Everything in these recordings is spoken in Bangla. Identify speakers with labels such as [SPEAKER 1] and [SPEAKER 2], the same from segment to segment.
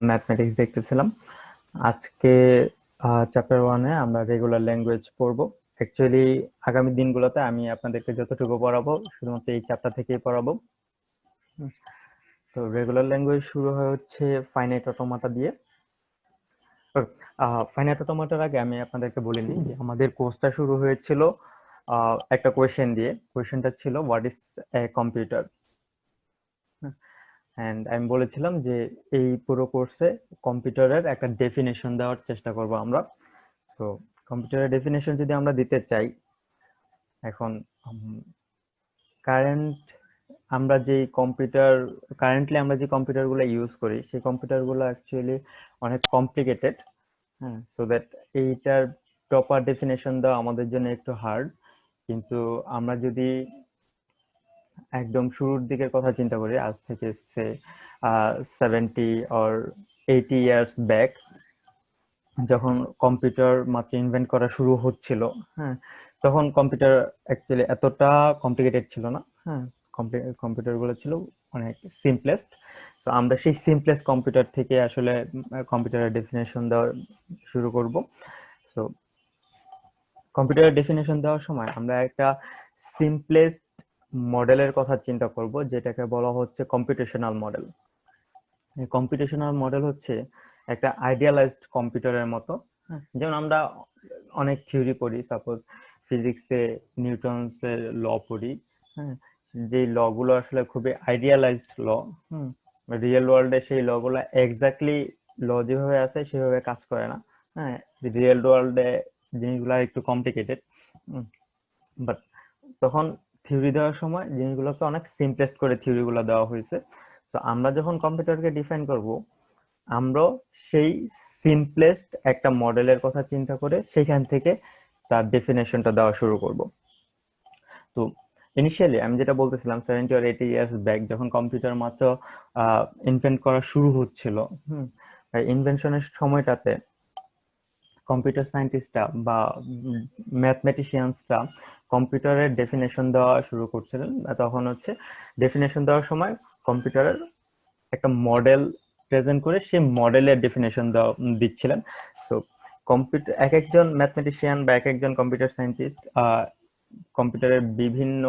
[SPEAKER 1] ম্যাথমেটিক্স দেখতেছিলাম। আজকে চ্যাপ্টার 1-এ আমরা রেগুলার ল্যাঙ্গুয়েজ পড়বো। অ্যাকচুয়ালি আগামী দিনগুলোতে আমি আপনাদেরকে যতটুকু পড়াবো শুধুমাত্র এই চ্যাপ্টার থেকেই পড়াবো। তো রেগুলার ল্যাঙ্গুয়েজ শুরু হচ্ছে ফাইনাইট অটোমাটা দিয়ে। ফাইনাইট অটোমাটার আগে আমি আপনাদেরকে বলিনি যে আমাদের কোর্সটা শুরু হয়েছিল একটা কোয়েশ্চেন দিয়ে। কোয়েশ্চেনটা ছিল what is a computer. And আমি বলেছিলাম যে এই পুরো কোর্সে কম্পিউটারের একটা ডেফিনেশন দেওয়ার চেষ্টা করব আমরা। তো কম্পিউটারের ডেফিনেশন যদি আমরা দিতে চাই, এখন কারেন্টলি আমরা যে কম্পিউটারগুলো ইউজ করি সেই কম্পিউটারগুলো অ্যাকচুয়ালি অনেক কমপ্লিকেটেড। হ্যাঁ, সো দ্যাট এইটার প্রপার ডেফিনেশন দেওয়া আমাদের জন্য একটু হার্ড। কিন্তু আমরা যদি একদম শুরুর দিকের কথা চিন্তা করি, আজ থেকে সে 70 অর 80 ইয়ার্স ব্যাক, যখন কম্পিউটার মাত্র ইনভেন্ট করা শুরু হচ্ছিল, হ্যাঁ, তখন কম্পিউটার অ্যাকচুয়ালি এতটা কমপ্লিকেটেড ছিল না। হ্যাঁ, কম্পিউটারগুলো ছিল অনেক সিম্পলেস্ট। তো আমরা সেই সিম্পলেস্ট কম্পিউটার থেকে আসলে কম্পিউটারের ডেফিনেশন দেওয়া শুরু করব। তো কম্পিউটারের ডেফিনেশন দেওয়ার সময় আমরা একটা সিম্পলেস্ট মডেলের কথা চিন্তা করব, যেটাকে বলা হচ্ছে কম্পিউটেশনাল মডেল। কম্পিউটেশনাল মডেল হচ্ছে একটা আইডিয়ালাইজড কম্পিউটারের মতো। হ্যাঁ, যেমন আমরা অনেক থিওরি পড়ি, সাপোজ ফিজিক্সে নিউটনসের ল পড়ি। হ্যাঁ, যে লগুলো আসলে খুবই আইডিয়ালাইজড ল। রিয়েল ওয়ার্ল্ডে সেই লগুলো এক্স্যাক্টলি ল যেভাবে আছে সেভাবে কাজ করে না। হ্যাঁ, রিয়েল ওয়ার্ল্ডে জিনিসগুলো একটু কমপ্লিকেটেড। বাট তখন থিওরি দেওয়ার সময় জিনিসগুলোকে অনেক সিম্পলেস্ট করে থিওরিগুলো দেওয়া হয়েছে। তো আমরা যখন কম্পিউটারকে ডিফাইন করব, আমরা সেই সিম্পলেস্ট একটা মডেলের কথা চিন্তা করে সেখান থেকে তার ডেফিনেশনটা দেওয়া শুরু করব। তো ইনিশিয়ালি আমি যেটা বলতেছিলাম 70 or 80 ইয়ার্স ব্যাক, যখন কম্পিউটার মাত্র ইনভেন্ট করা শুরু হচ্ছিল, ইনভেনশনের সময়টাতে কম্পিউটার সায়েন্টিস্টরা বা ম্যাথমেটিশিয়ানসরা কম্পিউটারের ডেফিনেশন দেওয়া শুরু করছিলেন। তখন হচ্ছে ডেফিনেশন দেওয়ার সময় কম্পিউটারের একটা মডেল প্রেজেন্ট করে সেই মডেলের ডেফিনেশন দিচ্ছিলেন। তো কম্পিউটার, এক একজন ম্যাথমেটিশিয়ান বা এক একজন কম্পিউটার সায়েন্টিস্ট কম্পিউটারের বিভিন্ন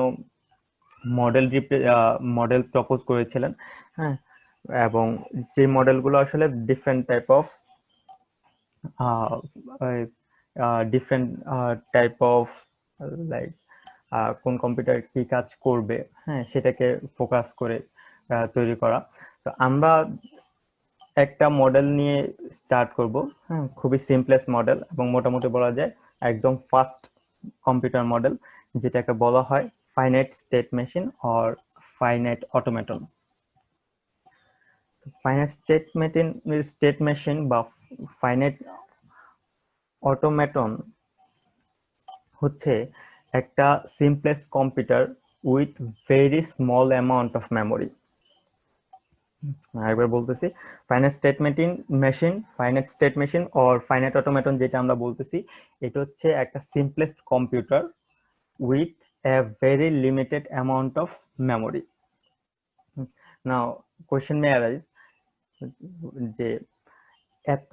[SPEAKER 1] মডেল প্রপোজ করেছিলেন। হ্যাঁ, এবং যে মডেলগুলো আসলে ডিফারেন্ট টাইপ অফ লাইক কোন কম্পিউটার কি কাজ করবে, হ্যাঁ, সেটাকে ফোকাস করে তৈরি করা। তো আমরা একটা মডেল নিয়ে স্টার্ট করব। হ্যাঁ, খুবই সিম্পলেস্ট মডেল এবং মোটামুটি বলা যায় একদম ফার্স্ট কম্পিউটার মডেল, যেটাকে বলা হয় finite state machine or finite automaton. State machine বা ফাইনাইট অটোমেটন হচ্ছে একটা simplest computer with very small amount of memory. একবার বলতেছি, finite state machine or finite automaton যেটা আমরা বলতেছি, এটা হচ্ছে একটা simplest computer with a very limited amount of memory. Now question may arise যে এত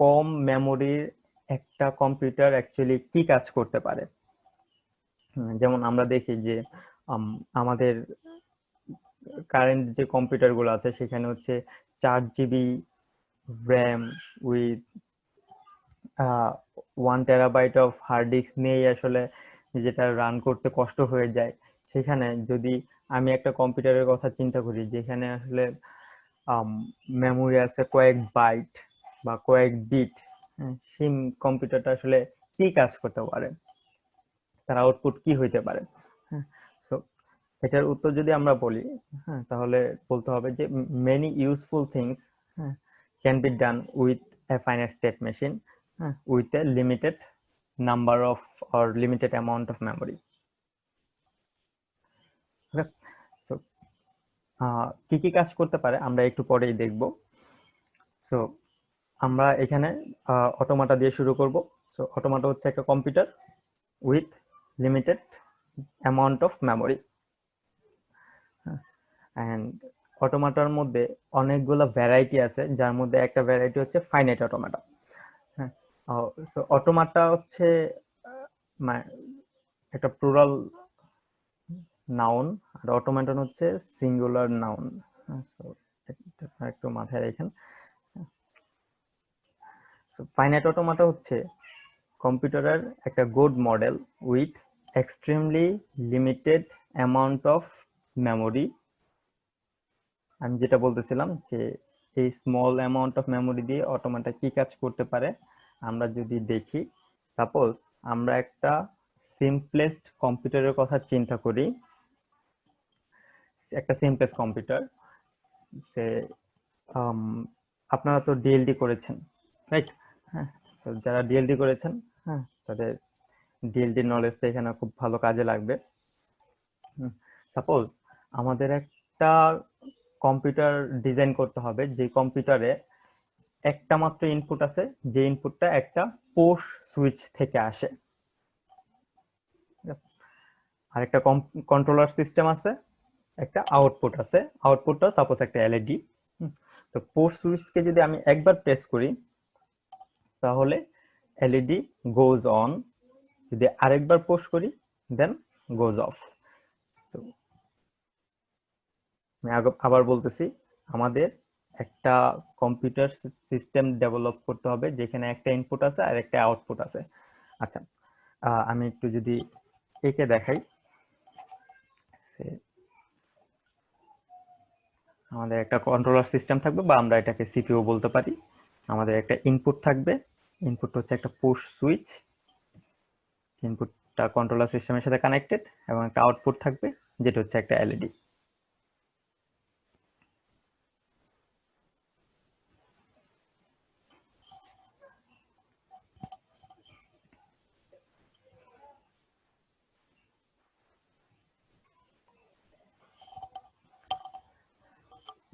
[SPEAKER 1] কম মেমোরির একটা কম্পিউটার অ্যাকচুয়ালি কি কাজ করতে পারে। যেমন আমরা দেখি যে আমাদের কারেন্ট যে কম্পিউটারগুলো আছে সেখানে হচ্ছে 4 GB RAM with 1 TB of hard disk নিয়েই আসলে যেটা রান করতে কষ্ট হয়ে যায়। সেখানে যদি আমি একটা কম্পিউটারের কথা চিন্তা করি যেখানে আসলে মেমোরি আছে কয়েক বাইট বা কয়েক বিট, সেই কম্পিউটারটা আসলে কি কাজ করতে পারে, তার আউটপুট কি হইতে পারে। তো এটার উত্তর যদি আমরা বলি, তাহলে বলতে হবে যে many useful things can be done with a finite state machine with a limited number of or limited amount of memory. তো কি কি কাজ করতে পারে আমরা একটু পরেই দেখব। সো আমরা এখানে অটোমাটা দিয়ে শুরু করব। সো অটোমাটা হচ্ছে একটা computer with limited amount of memory. And অটোমাটার মধ্যে অনেকগুলো ভ্যারাইটি আছে, যার মধ্যে একটা ভ্যারাইটি হচ্ছে ফাইনাইট অটোমাটা। হ্যাঁ, অটোমাটা হচ্ছে একটা প্লুরাল নাউন, আর অটোমেটন হচ্ছে সিঙ্গুলার নাউন। একটু মাথায় রাখেন। ফাইনাইট অটোমাটা হচ্ছে কম্পিউটারের একটা good model with extremely limited amount of memory. আমি যেটা বলতেছিলাম যে এই স্মল অ্যামাউন্ট অফ মেমোরি দিয়ে অটোমাটা কি কাজ করতে পারে আমরা যদি দেখি, সাপোজ আমরা একটা সিম্পলেস্ট কম্পিউটারের কথা চিন্তা করি। একটা সিম্পলেস্ট কম্পিউটার, যে আপনারা তো ডিএলডি করেছেন, রাইট? হ্যাঁ, তো যারা ডিএলডি করেছেন, হ্যাঁ, তাদের ডিএলডি নলেজটা এখানে খুব ভালো কাজে লাগবে। সাপোজ আমাদের একটা কম্পিউটার ডিজাইন করতে হবে, যে কম্পিউটারে একটা মাত্র ইনপুট আছে, যে ইনপুটটা একটা পুশ সুইচ থেকে আসে, আর একটা কন্ট্রোলার সিস্টেম আছে, একটা আউটপুট আছে, আউটপুটটা সাপোজ একটা এলইডি। তো পুশ সুইচকে যদি আমি একবার প্রেস করি তাহলে এলইডি গোজ অন, যদি আরেকবার পুশ করি দেন গোজ অফ। তো আমি আবার বলতেছি, আমাদের একটা কম্পিউটার সিস্টেম ডেভেলপ করতে হবে যেখানে একটা ইনপুট আছে আর একটা আউটপুট আছে। আচ্ছা, আমি একটু যদি একে দেখাই, আমাদের একটা কন্ট্রোলার সিস্টেম থাকবে, বা আমরা এটাকে সিপিইউ বলতে পারি। আমাদের একটা ইনপুট থাকবে, ইনপুট হচ্ছে একটা পুশ সুইচ, ইনপুটটা কন্ট্রোলার সিস্টেমের সাথে কানেক্টেড, এবং একটা আউটপুট থাকবে যেটা হচ্ছে একটা এলইডি।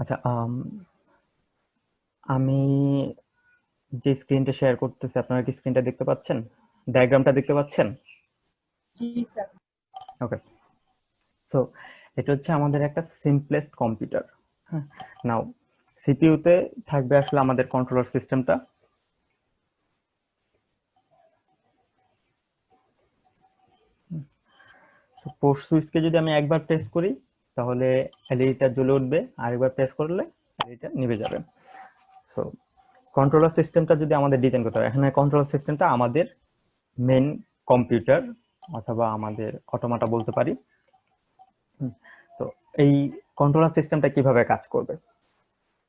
[SPEAKER 1] আচ্ছা, আমি যে স্ক্রিনটা শেয়ার করতেছি, আপনারা কি স্ক্রিনটা দেখতে পাচ্ছেন, ডায়াগ্রামটা দেখতে পাচ্ছেন?
[SPEAKER 2] জি স্যার।
[SPEAKER 1] ওকে, সো এটা হচ্ছে আমাদের একটা সিম্পলেস্ট কম্পিউটার। হ্যাঁ, নাও সিপিইউতে থাকবে আসলে আমাদের কন্ট্রোলার সিস্টেমটা। পুশ সুইচকে যদি আমি একবার প্রেস করি তাহলে এলইডিটা জ্বলে উঠবে, আরেকবার প্রেস করলে এলইডিটা নিভে যাবে। সো কন্ট্রোলার সিস্টেমটা যদি আমাদের ডিজাইন করতে হয়, এখানে কন্ট্রোলার সিস্টেমটা আমাদের মেন কম্পিউটার অথবা আমাদের অটোমাটা বলতে পারি। তো এই কন্ট্রোলার সিস্টেমটা কিভাবে কাজ করবে?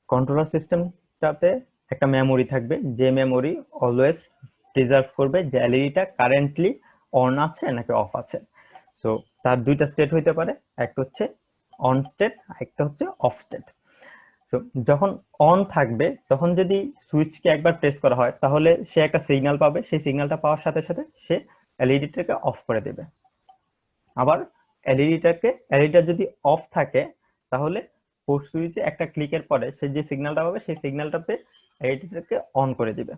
[SPEAKER 1] কন্ট্রোলার সিস্টেমটাতে একটা মেমোরি থাকবে, যে মেমোরি অলওয়েজ প্রিজার্ভ করবে যে এলইডিটা কারেন্টলি অন আছে নাকি অফ আছে। সো তার দুইটা স্টেট হইতে পারে, একটা হচ্ছে অন স্টেট, একটা হচ্ছে অফ স্টেট। সো যখন অন থাকবে তখন যদি সুইচকে একবার প্রেস করা হয় তাহলে সে একটা সিগন্যাল পাবে, সেই সিগন্যালটা পাওয়ার সাথে সাথে সে এলইডিটাকে অফ করে দেবে। আবার এলইডিটা যদি অফ থাকে তাহলে পুশ সুইচে একটা ক্লিকের পরে সে যে সিগন্যালটা পাবে সেই সিগন্যালটাতে এলইডিটাকে অন করে দিবে।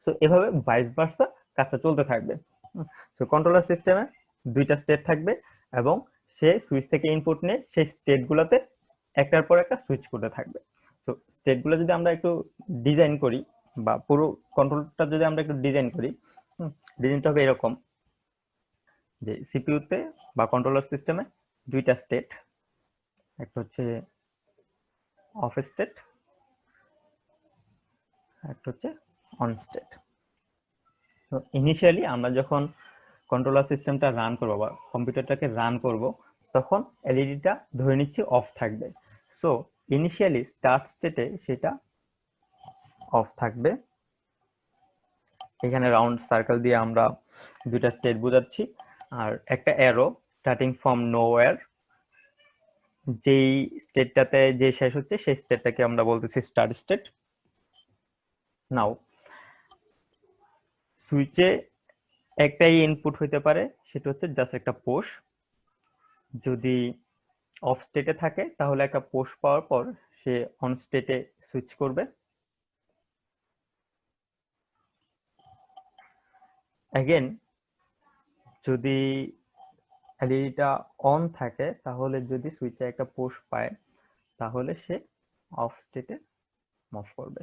[SPEAKER 1] সো এভাবে ভাইস ভার্সা কাজটা চলতে থাকবে। সো কন্ট্রোলার সিস্টেমে দুইটা স্টেট থাকবে এবং সে সুইচ থেকে ইনপুট নিয়ে সেই স্টেটগুলোতে একটার পর একটা সুইচ করতে থাকবে। তো স্টেটগুলো যদি আমরা একটু ডিজাইন করি, বা পুরো কন্ট্রোলটা যদি আমরা একটু ডিজাইন করি, ডিজাইনটা হবে এরকম যে সিপিইউতে বা কন্ট্রোলার সিস্টেমে দুইটা স্টেট, একটা হচ্ছে অফ স্টেট, একটা হচ্ছে অন স্টেট। তো ইনিশিয়ালি আমরা যখন কন্ট্রোলার সিস্টেমটা রান করবো বা কম্পিউটারটাকে রান করব, তখন এলইডিটা ধরে নিচ্ছি অফ থাকবে। সো ইনিশিয়ালি স্টার্ট স্টেটে সেটা অফ থাকবে। এখানে রাউন্ড সার্কেল দিয়ে আমরা দুইটা স্টেট বোঝাচ্ছি, আর একটা অ্যারো স্টার্টিং ফ্রম নোওয়্যার, যেই স্টেটটাতে যে শেষ হচ্ছে সেই স্টেটটাকে আমরা বলতেছি স্টার্ট স্টেট। নাও সুইচে একটাই ইনপুট হইতে পারে, সেটা হচ্ছে জাস্ট একটা পুশ। যদি অফ স্টেটে থাকে তাহলে একটা পুশ পাওয়ার পর সে অন স্টেটে সুইচ করবে। অ্যাগেন যদি এলইডিটা অন থাকে তাহলে যদি সুইচে একটা পুশ পায় তাহলে সে অফ স্টেটে মুভ করবে।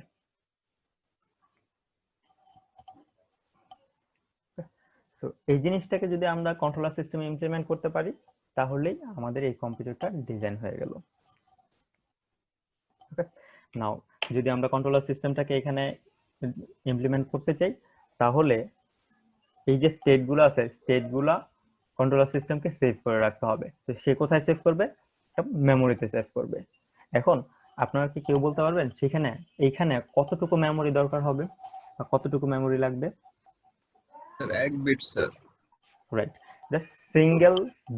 [SPEAKER 1] তো এই জিনিসটাকে যদি আমরা কন্ট্রোলার সিস্টেমে ইমপ্লিমেন্ট করতে পারি তাহলেই আমাদের এই কম্পিউটারটা ডিজাইন হয়ে গেল। ওকে, নাও যদি আমরা কন্ট্রোলার সিস্টেমটাকে এখানে ইমপ্লিমেন্ট করতে চাই তাহলে এই যে স্টেটগুলো আছে স্টেটগুলো কন্ট্রোলার সিস্টেমকে সেভ করে রাখতে হবে। তো সে কোথায় সেভ করবে? মেমোরিতে সেভ করবে। এখন আপনারা কি কেউ বলতে পারবেন সেখানে এইখানে কতটুকু মেমোরি দরকার হবে বা কতটুকু মেমোরি লাগবে?
[SPEAKER 3] Sir 1 bit sir.
[SPEAKER 1] Right, just single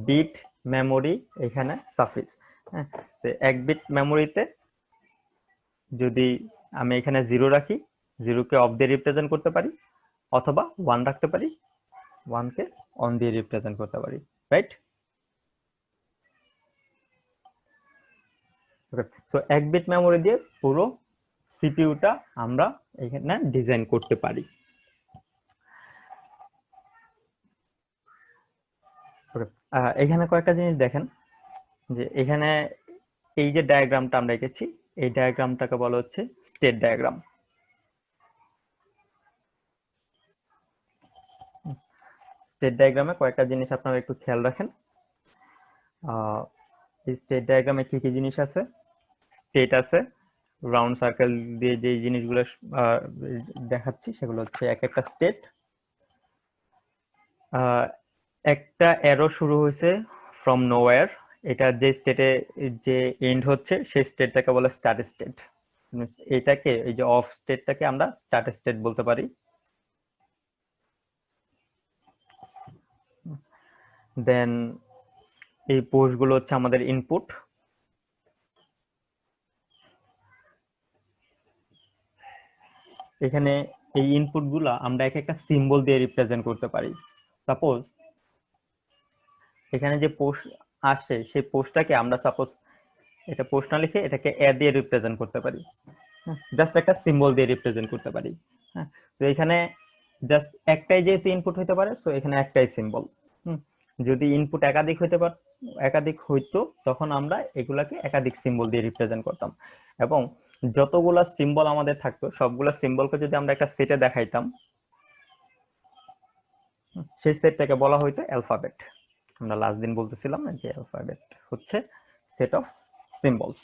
[SPEAKER 1] bit memory এখানে সাফিস। হ্যাঁ, 1 বিট মেমোরিতে যদি আমি এখানে 0 রাখি, 0 কে অফ দিয়ে রিপ্রেজেন্ট করতে পারি, অথবা 1 রাখতে পারি, 1 কে অন দিয়ে রিপ্রেজেন্ট করতে পারি। রাইট? ওকে, সো 1 বিট মেমোরি দিয়ে পুরো সিপিইউটা আমরা এখানে ডিজাইন করতে পারি। ওকে, এখানে কয়েকটা জিনিস দেখেন যে এখানে এই যে ডায়াগ্রামটা আমরা এঁকেছি এই ডায়াগ্রামটাকে বলা হচ্ছে স্টেট ডায়াগ্রাম। স্টেট ডায়াগ্রামে কয়েকটা জিনিস আপনারা একটু খেয়াল রাখেন। এই স্টেট ডায়াগ্রামে কি কি জিনিস আছে? স্টেট আছে, রাউন্ড সার্কেল দিয়ে যে জিনিসগুলো দেখাচ্ছি সেগুলো হচ্ছে এক একটা স্টেট। একটা অ্যারো শুরু হয়েছে ফ্রম নোওয়্যার, এটা যে স্টেটে যে এন্ড হচ্ছে সেই স্টেটটাকে বলে স্টার্ট স্টেট। এটাকে এই যে অফ স্টেটটাকে আমরা স্টার্ট স্টেট বলতে পারি। দেন এই পোস্টগুলো হচ্ছে আমাদের ইনপুট। এখানে এই ইনপুটগুলো আমরা এক একটা সিম্বল দিয়ে রিপ্রেজেন্ট করতে পারি। সাপোজ এখানে যে পোস্ট আসে সেই পোস্টটাকে আমরা সাপোজ এটা পোস্ট না লিখে এটাকে এ দিয়ে রিপ্রেজেন্ট করতে পারি, জাস্ট একটা সিম্বল দিয়ে রিপ্রেজেন্ট করতে পারি। হ্যাঁ, তো এখানে জাস্ট একটাই যেহেতু ইনপুট হইতে পারে সো এখানে একটাই সিম্বল। যদি ইনপুট একাধিক হইতো তখন আমরা এগুলাকে একাধিক সিম্বল দিয়ে রিপ্রেজেন্ট করতাম, এবং যতগুলা সিম্বল আমাদের থাকতো সবগুলা সিম্বলকে যদি আমরা একটা সেটে দেখাইতাম সেই সেটটাকে বলা হইতো অ্যালফাবেট। আমরা লাস্ট দিন বলতেছিলাম যে অ্যালফাবেট হচ্ছে সেট অফ সিম্বলস।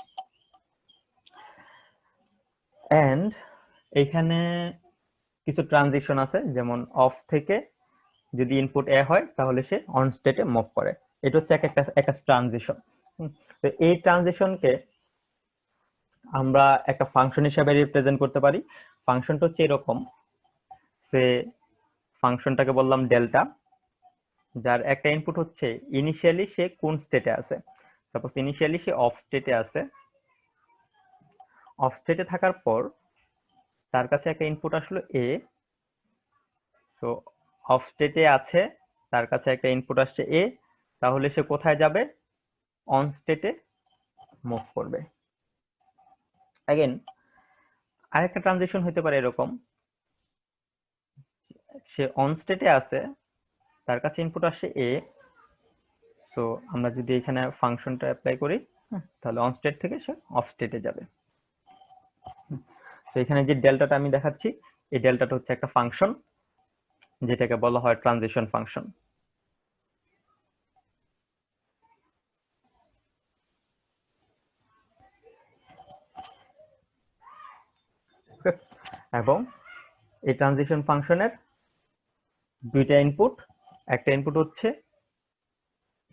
[SPEAKER 1] এন্ড এখানে কিছু ট্রানজিশন আছে, যেমন অফ থেকে যদি ইনপুট এ হয় তাহলে সে অন স্টেটে মুভ করে। এটা হচ্ছে একটা ট্রানজিশন। তো এই ট্রানজিশনকে আমরা একটা ফাংশন হিসেবে রিপ্রেজেন্ট করতে পারি। ফাংশনটা হচ্ছে এরকম, সে ফাংশনটাকে বললাম ডেল্টা, যার একটা ইনপুট হচ্ছে ইনিশিয়ালি সে কোন স্টেটে আছে। সাপোজ ইনিশিয়ালি সে অফ স্টেটে আছে, অফ স্টেটে থাকার পর তার কাছে একটা ইনপুট আসলো এ, তো অফ স্টেটে আছে তার কাছে একটা ইনপুট আসছে এ, তাহলে সে কোথায় যাবে? অন স্টেটে মুভ করবে। अगेन আরেকটা ট্রানজিশন হতে পারে এরকম, সে অন স্টেটে আছে তার কাছে ইনপুট আসছে এ, সো আমরা যদি এখানে ফাংশনটা অ্যাপ্লাই করি তাহলে অন স্টেট থেকে সে অফ স্টেটে যাবে। তো এখানে যে ডেল্টাটা আমি দেখাচ্ছি এই ডেল্টাটা হচ্ছে একটা ফাংশন যেটাকে বলা হয় ট্রানজিশন ফাংশন। এবং এই ট্রানজিশন ফাংশনের দুইটা ইনপুট, একটা ইনপুট হচ্ছে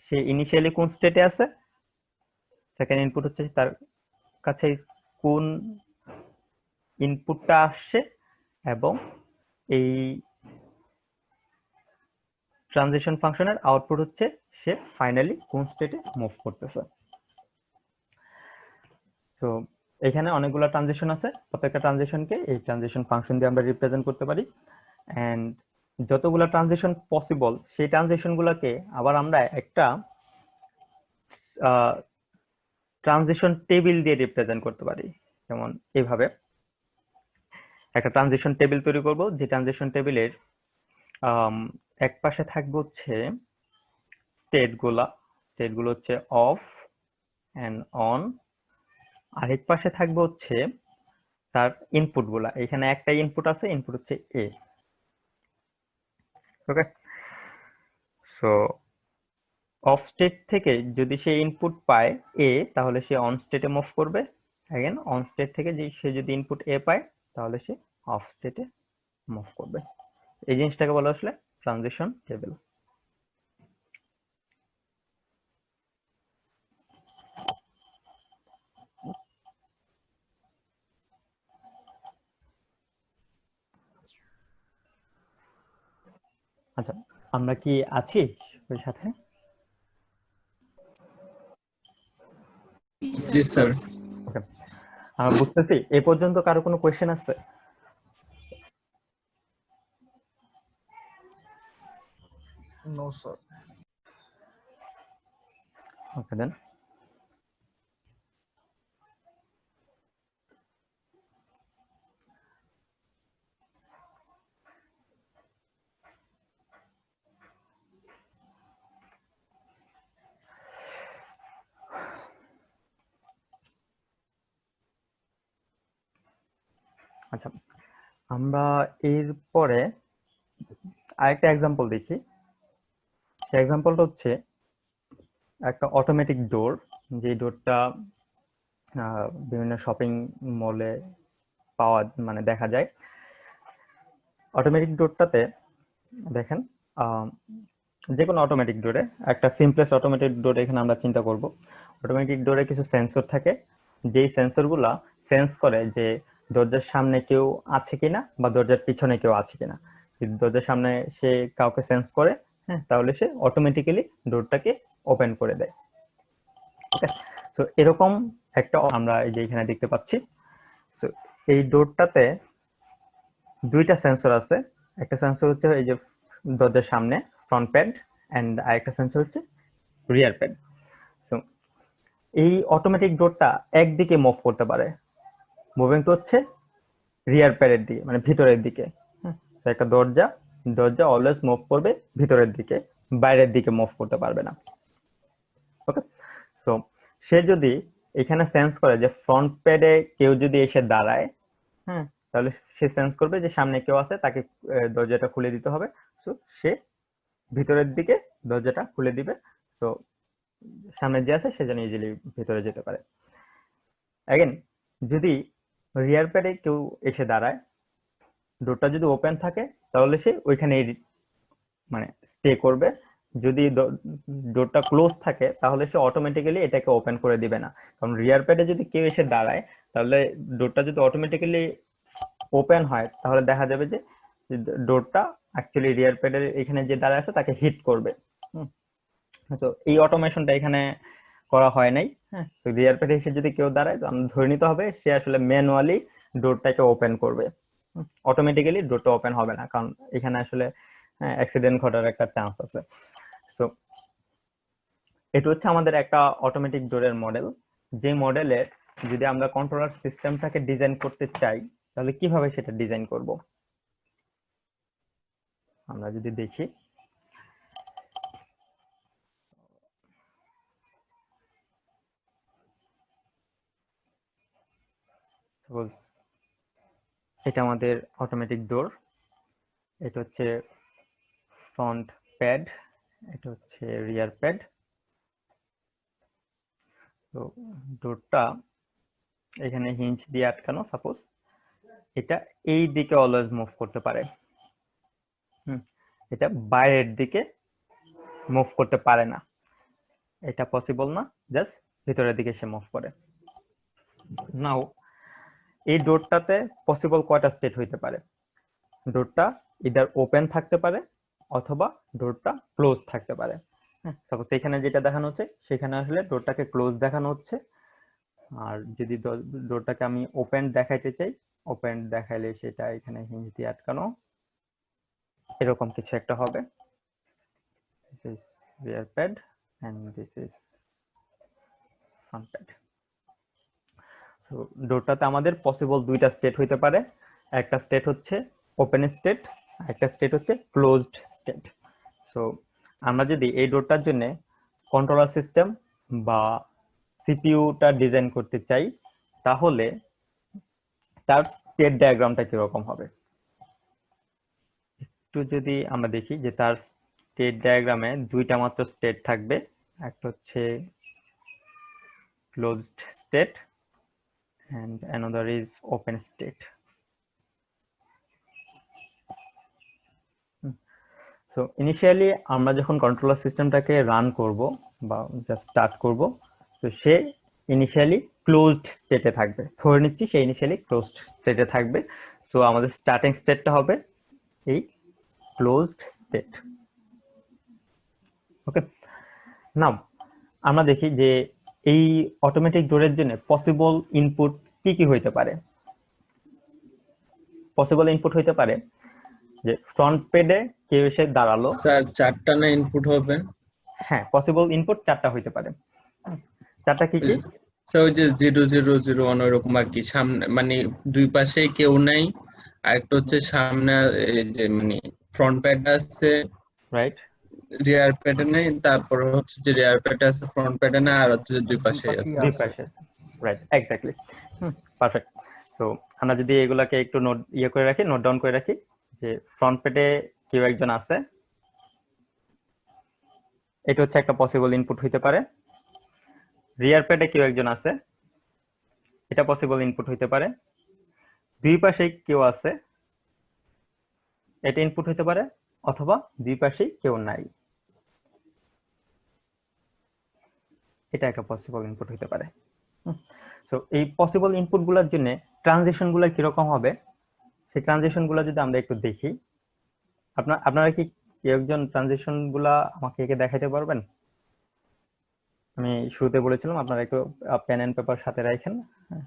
[SPEAKER 1] সে ইনিশিয়ালি কোন স্টেটে আছে, সেকেন্ড ইনপুট হচ্ছে তার কাছে কোন ইনপুটটা আসছে, এবং এই ট্রানজিশন ফাংশনের আউটপুট হচ্ছে সে ফাইনালি কোন স্টেটে মুভ করতেছে। তো এখানে অনেকগুলো ট্রানজিশন আছে, প্রত্যেকটা ট্রানজিশনকে এই ট্রানজিশন ফাংশন দিয়ে আমরা রিপ্রেজেন্ট করতে পারি। এন্ড যতগুলো ট্রানজিশন পসিবল সেই ট্রানজিশনগুলোকে আবার আমরা একটা ট্রানজিশন টেবিল দিয়ে রিপ্রেজেন্ট করতে পারি। যেমন এইভাবে একটা ট্রানজিশন টেবিল তৈরি করব, যে ট্রানজিশন টেবিলের এক পাশে থাকবে হচ্ছে স্টেটগুলো হচ্ছে অফ এন্ড অন, আরেক পাশে থাকবে হচ্ছে তার ইনপুট গুলা। এখানে একটা ইনপুট আছে, ইনপুট হচ্ছে এ। ওকে, সো অফ স্টেট থেকে যদি সে ইনপুট পায় এ, তাহলে সে অন স্টেটে মুভ করবে। অ্যাগেন অন স্টেট থেকে সে যদি ইনপুট এ পায়, তাহলে সে অফ স্টেটে মুভ করবে। এই জিনিসটাকে বলা আসলে ট্রানজিশন টেবিল। আচ্ছা, আমরা কি আছি ওই সাথে?
[SPEAKER 3] জি স্যার।
[SPEAKER 1] ওকে, আমরা বুঝতেছি। এ পর্যন্ত কারো কোনো কোয়েশ্চেন আছে?
[SPEAKER 4] No sir.
[SPEAKER 1] Okay then. আচ্ছা, আমরা এরপরে আরেকটা এক্সাম্পল দেখি। সেই এক্সাম্পলটা হচ্ছে একটা অটোমেটিক ডোর, যে ডোরটা বিভিন্ন শপিং মলে পাওয়া মানে দেখা যায়। অটোমেটিক ডোরটাতে দেখেন, যে কোনো অটোমেটিক ডোরে, একটা সিম্পলেস্ট অটোমেটিক ডোর এখানে আমরা চিন্তা করব। অটোমেটিক ডোরে কিছু সেন্সর থাকে, যেই সেন্সরগুলা সেন্স করে যে দরজার সামনে কেউ আছে কিনা বা দরজার পিছনে কেউ আছে কিনা। যদি দরজার সামনে সে কাউকে সেন্স করে, হ্যাঁ, তাহলে সে অটোমেটিক্যালি ডোরটাকে ওপেন করে দেয়। ওকে, তো এরকম একটা আমরা এই যে এখানে দেখতে পাচ্ছি। তো এই ডোরটাতে দুইটা সেন্সর আছে। একটা সেন্সর হচ্ছে এই যে দরজার সামনে ফ্রন্ট প্যাড, এন্ড আরেকটা সেন্সর হচ্ছে রিয়ার প্যাড। তো এই অটোমেটিক ডোরটা একদিকে মুভ করতে পারে, মুভিং তো হচ্ছে রিয়ার প্যাডের দিকে, মানে ভিতরের দিকে। একটা দরজা দরজা অলওয়েজ মুভ করবে ভিতরের দিকে, বাইরের দিকে মুভ করতে পারবে না। ওকে, তো সে যদি এখানে সেন্স করে যে ফ্রন্ট প্যাডে কেউ যদি এসে দাঁড়ায়, হ্যাঁ, তাহলে সে সেন্স করবে যে সামনে কেউ আছে, তাকে দরজাটা খুলে দিতে হবে। তো সে ভিতরের দিকে দরজাটা খুলে দিবে। তো সামনে যে আছে সে যেন ইজিলি ভিতরে যেতে পারে। অ্যাগেন যদি রিয়ার প্যাডে কেউ এসে দাঁড়ায়, ডোরটা যদি ওপেন থাকে, তাহলে সে ওইখানে মানে স্টে করবে। যদি ডোরটা ক্লোজ থাকে, তাহলে সে অটোমেটিক্যালি এটাকে ওপেন করে দিবে না। কারণ রিয়ার প্যাডে যদি কেউ এসে দাঁড়ায়, তাহলে ডোরটা যদি অটোমেটিক্যালি ওপেন হয়, তাহলে দেখা যাবে যে ডোরটা অ্যাকচুয়ালি রিয়ার প্যাডের এখানে যে দাঁড়ায় আছে তাকে হিট করবে। তো এই অটোমেশনটা এখানে করা হয় নাই। হ্যাঁ, তো রিয়ার প্যাডে এসে যদি কেউ দাঁড়ায়, তো আমরা ধরে নিতে হবে সে আসলে ম্যানুয়ালি ডোরটাকে ওপেন করবে। অটোমেটিক্যালি ডোরটা ওপেন হবে না, কারণ এখানে আসলে অ্যাক্সিডেন্ট ঘটার একটা চান্স আছে। সো এটা হচ্ছে আমাদের একটা অটোমেটিক ডোরের মডেল। যে মডেলের যদি আমরা কন্ট্রোলার সিস্টেমটাকে ডিজাইন করতে চাই, তাহলে কিভাবে সেটা ডিজাইন করব আমরা যদি দেখি। সাপোজ এটা আমাদের অটোমেটিক ডোর, এটা হচ্ছে ফ্রন্ট প্যাড, এটা হচ্ছে রিয়ার প্যাড। তো ডোরটা এখানে হিঞ্জ দিয়ে আটকানো। সাপোজ এটা এই দিকে অলওয়েজ মুভ করতে পারে, এটা বাইরের দিকে মুভ করতে পারে না, এটা পসিবল না, জাস্ট ভিতরের দিকে সে মুভ করে। নাও এই ডোরটাতে পসিবল কয়টা স্টেট হইতে পারে? ডোরটা ইদার ওপেন থাকতে পারে অথবা ডোরটা ক্লোজ থাকতে পারে। সাপোজ এখানে যেটা দেখানো হচ্ছে, সেখানে আসলে ডোরটাকে ক্লোজ দেখানো হচ্ছে। আর যদি ডোরটাকে আমি ওপেন দেখাইতে চাই, ওপেন দেখাইলে সেটা এখানে হিঞ্জ দিয়ে আটকানো, এরকম কিছু একটা হবে। This is rear pad and this is front pad. So ডোরটাতে আমাদের পসিবল দুইটা স্টেট হইতে পারে। একটা স্টেট হচ্ছে ওপেন স্টেট, একটা স্টেট হচ্ছে ক্লোজড স্টেট। সো আমরা যদি এই ডোরটার জন্য কন্ট্রোলার সিস্টেম বা সিপিইউটা ডিজাইন করতে চাই, তাহলে তার স্টেট ডায়াগ্রামটা কিরকম হবে একটু যদি আমরা দেখি যে তার স্টেট ডায়াগ্রামে দুইটা মাত্র স্টেট থাকবে, একটা হচ্ছে closed state and another is open state. So initially আমরা যখন কন্ট্রোলার সিস্টেমটাকে রান করব বা জাস্ট স্টার্ট করব, তো সে ইনিশিয়ালি ক্লোজড স্টেটে থাকবে, ধরে নিচ্ছি সে ইনিশিয়ালি ক্লোজড স্টেটে থাকবে। সো আমাদের স্টার্টিং স্টেটটা হবে এই ক্লোজড স্টেট। ওকে, নাও আমরা দেখি যে এই অটোমেটিক ডোরের জন্য পসিবল ইনপুট কি কি হইতে পারে। পসিবল ইনপুট হইতে পারে যে ফ্রন্ট পেডে কেউ এসে দাঁড়ালো।
[SPEAKER 3] স্যার চারটা না ইনপুট হবে?
[SPEAKER 1] হ্যাঁ, পসিবল ইনপুট চারটা হইতে পারে। চারটা কি কি?
[SPEAKER 3] স্যার ওই যে 0001 ওইরকম আর কি, সামনে মানে দুই পাশে কেউ নাই, আর একটা হচ্ছে সামনে এই যে মানে ফ্রন্ট প্যাড আছে,
[SPEAKER 1] রাইট,
[SPEAKER 3] রিয়ার প্যাডে নেই, তারপর হচ্ছে যে রিয়ার প্যাডে আছে ফ্রন্ট প্যাডে না, আর হচ্ছে যে দুই পাশে আছে।
[SPEAKER 1] দুই পাশে, রাইট, এক্স্যাক্টলি, পারফেক্ট। সো আমরা যদি এগুলাকে একটু নোট করে রাখি, নোট ডাউন করে রাখি যে ফ্রন্ট পেডে কেউ একজন আছে, এটা হচ্ছে একটা পসিবল ইনপুট হইতে পারে। রিয়ার প্যাডে কেউ একজন আছে, এটা পসিবল ইনপুট হইতে পারে। দুই পাশে কেউ আছে, এটা ইনপুট হইতে পারে, অথবা দুই পাশে কেউ নাই, এটা একটা পসিবল ইনপুট হইতে পারে। সো এই পসিবল ইনপুট গুলোর জন্য ট্রানজিশন গুলো কিরকম হবে, সেই ট্রানজিশন গুলো যদি আমরা একটু দেখি, আপনারা কি কেউ একজন ট্রানজিশন গুলা আমাকে এঁকে দেখাইতে পারবেন? আমি শুরুতে বলেছিলাম আপনারা একটু পেন এন্ড পেপার সাথে রাখেন,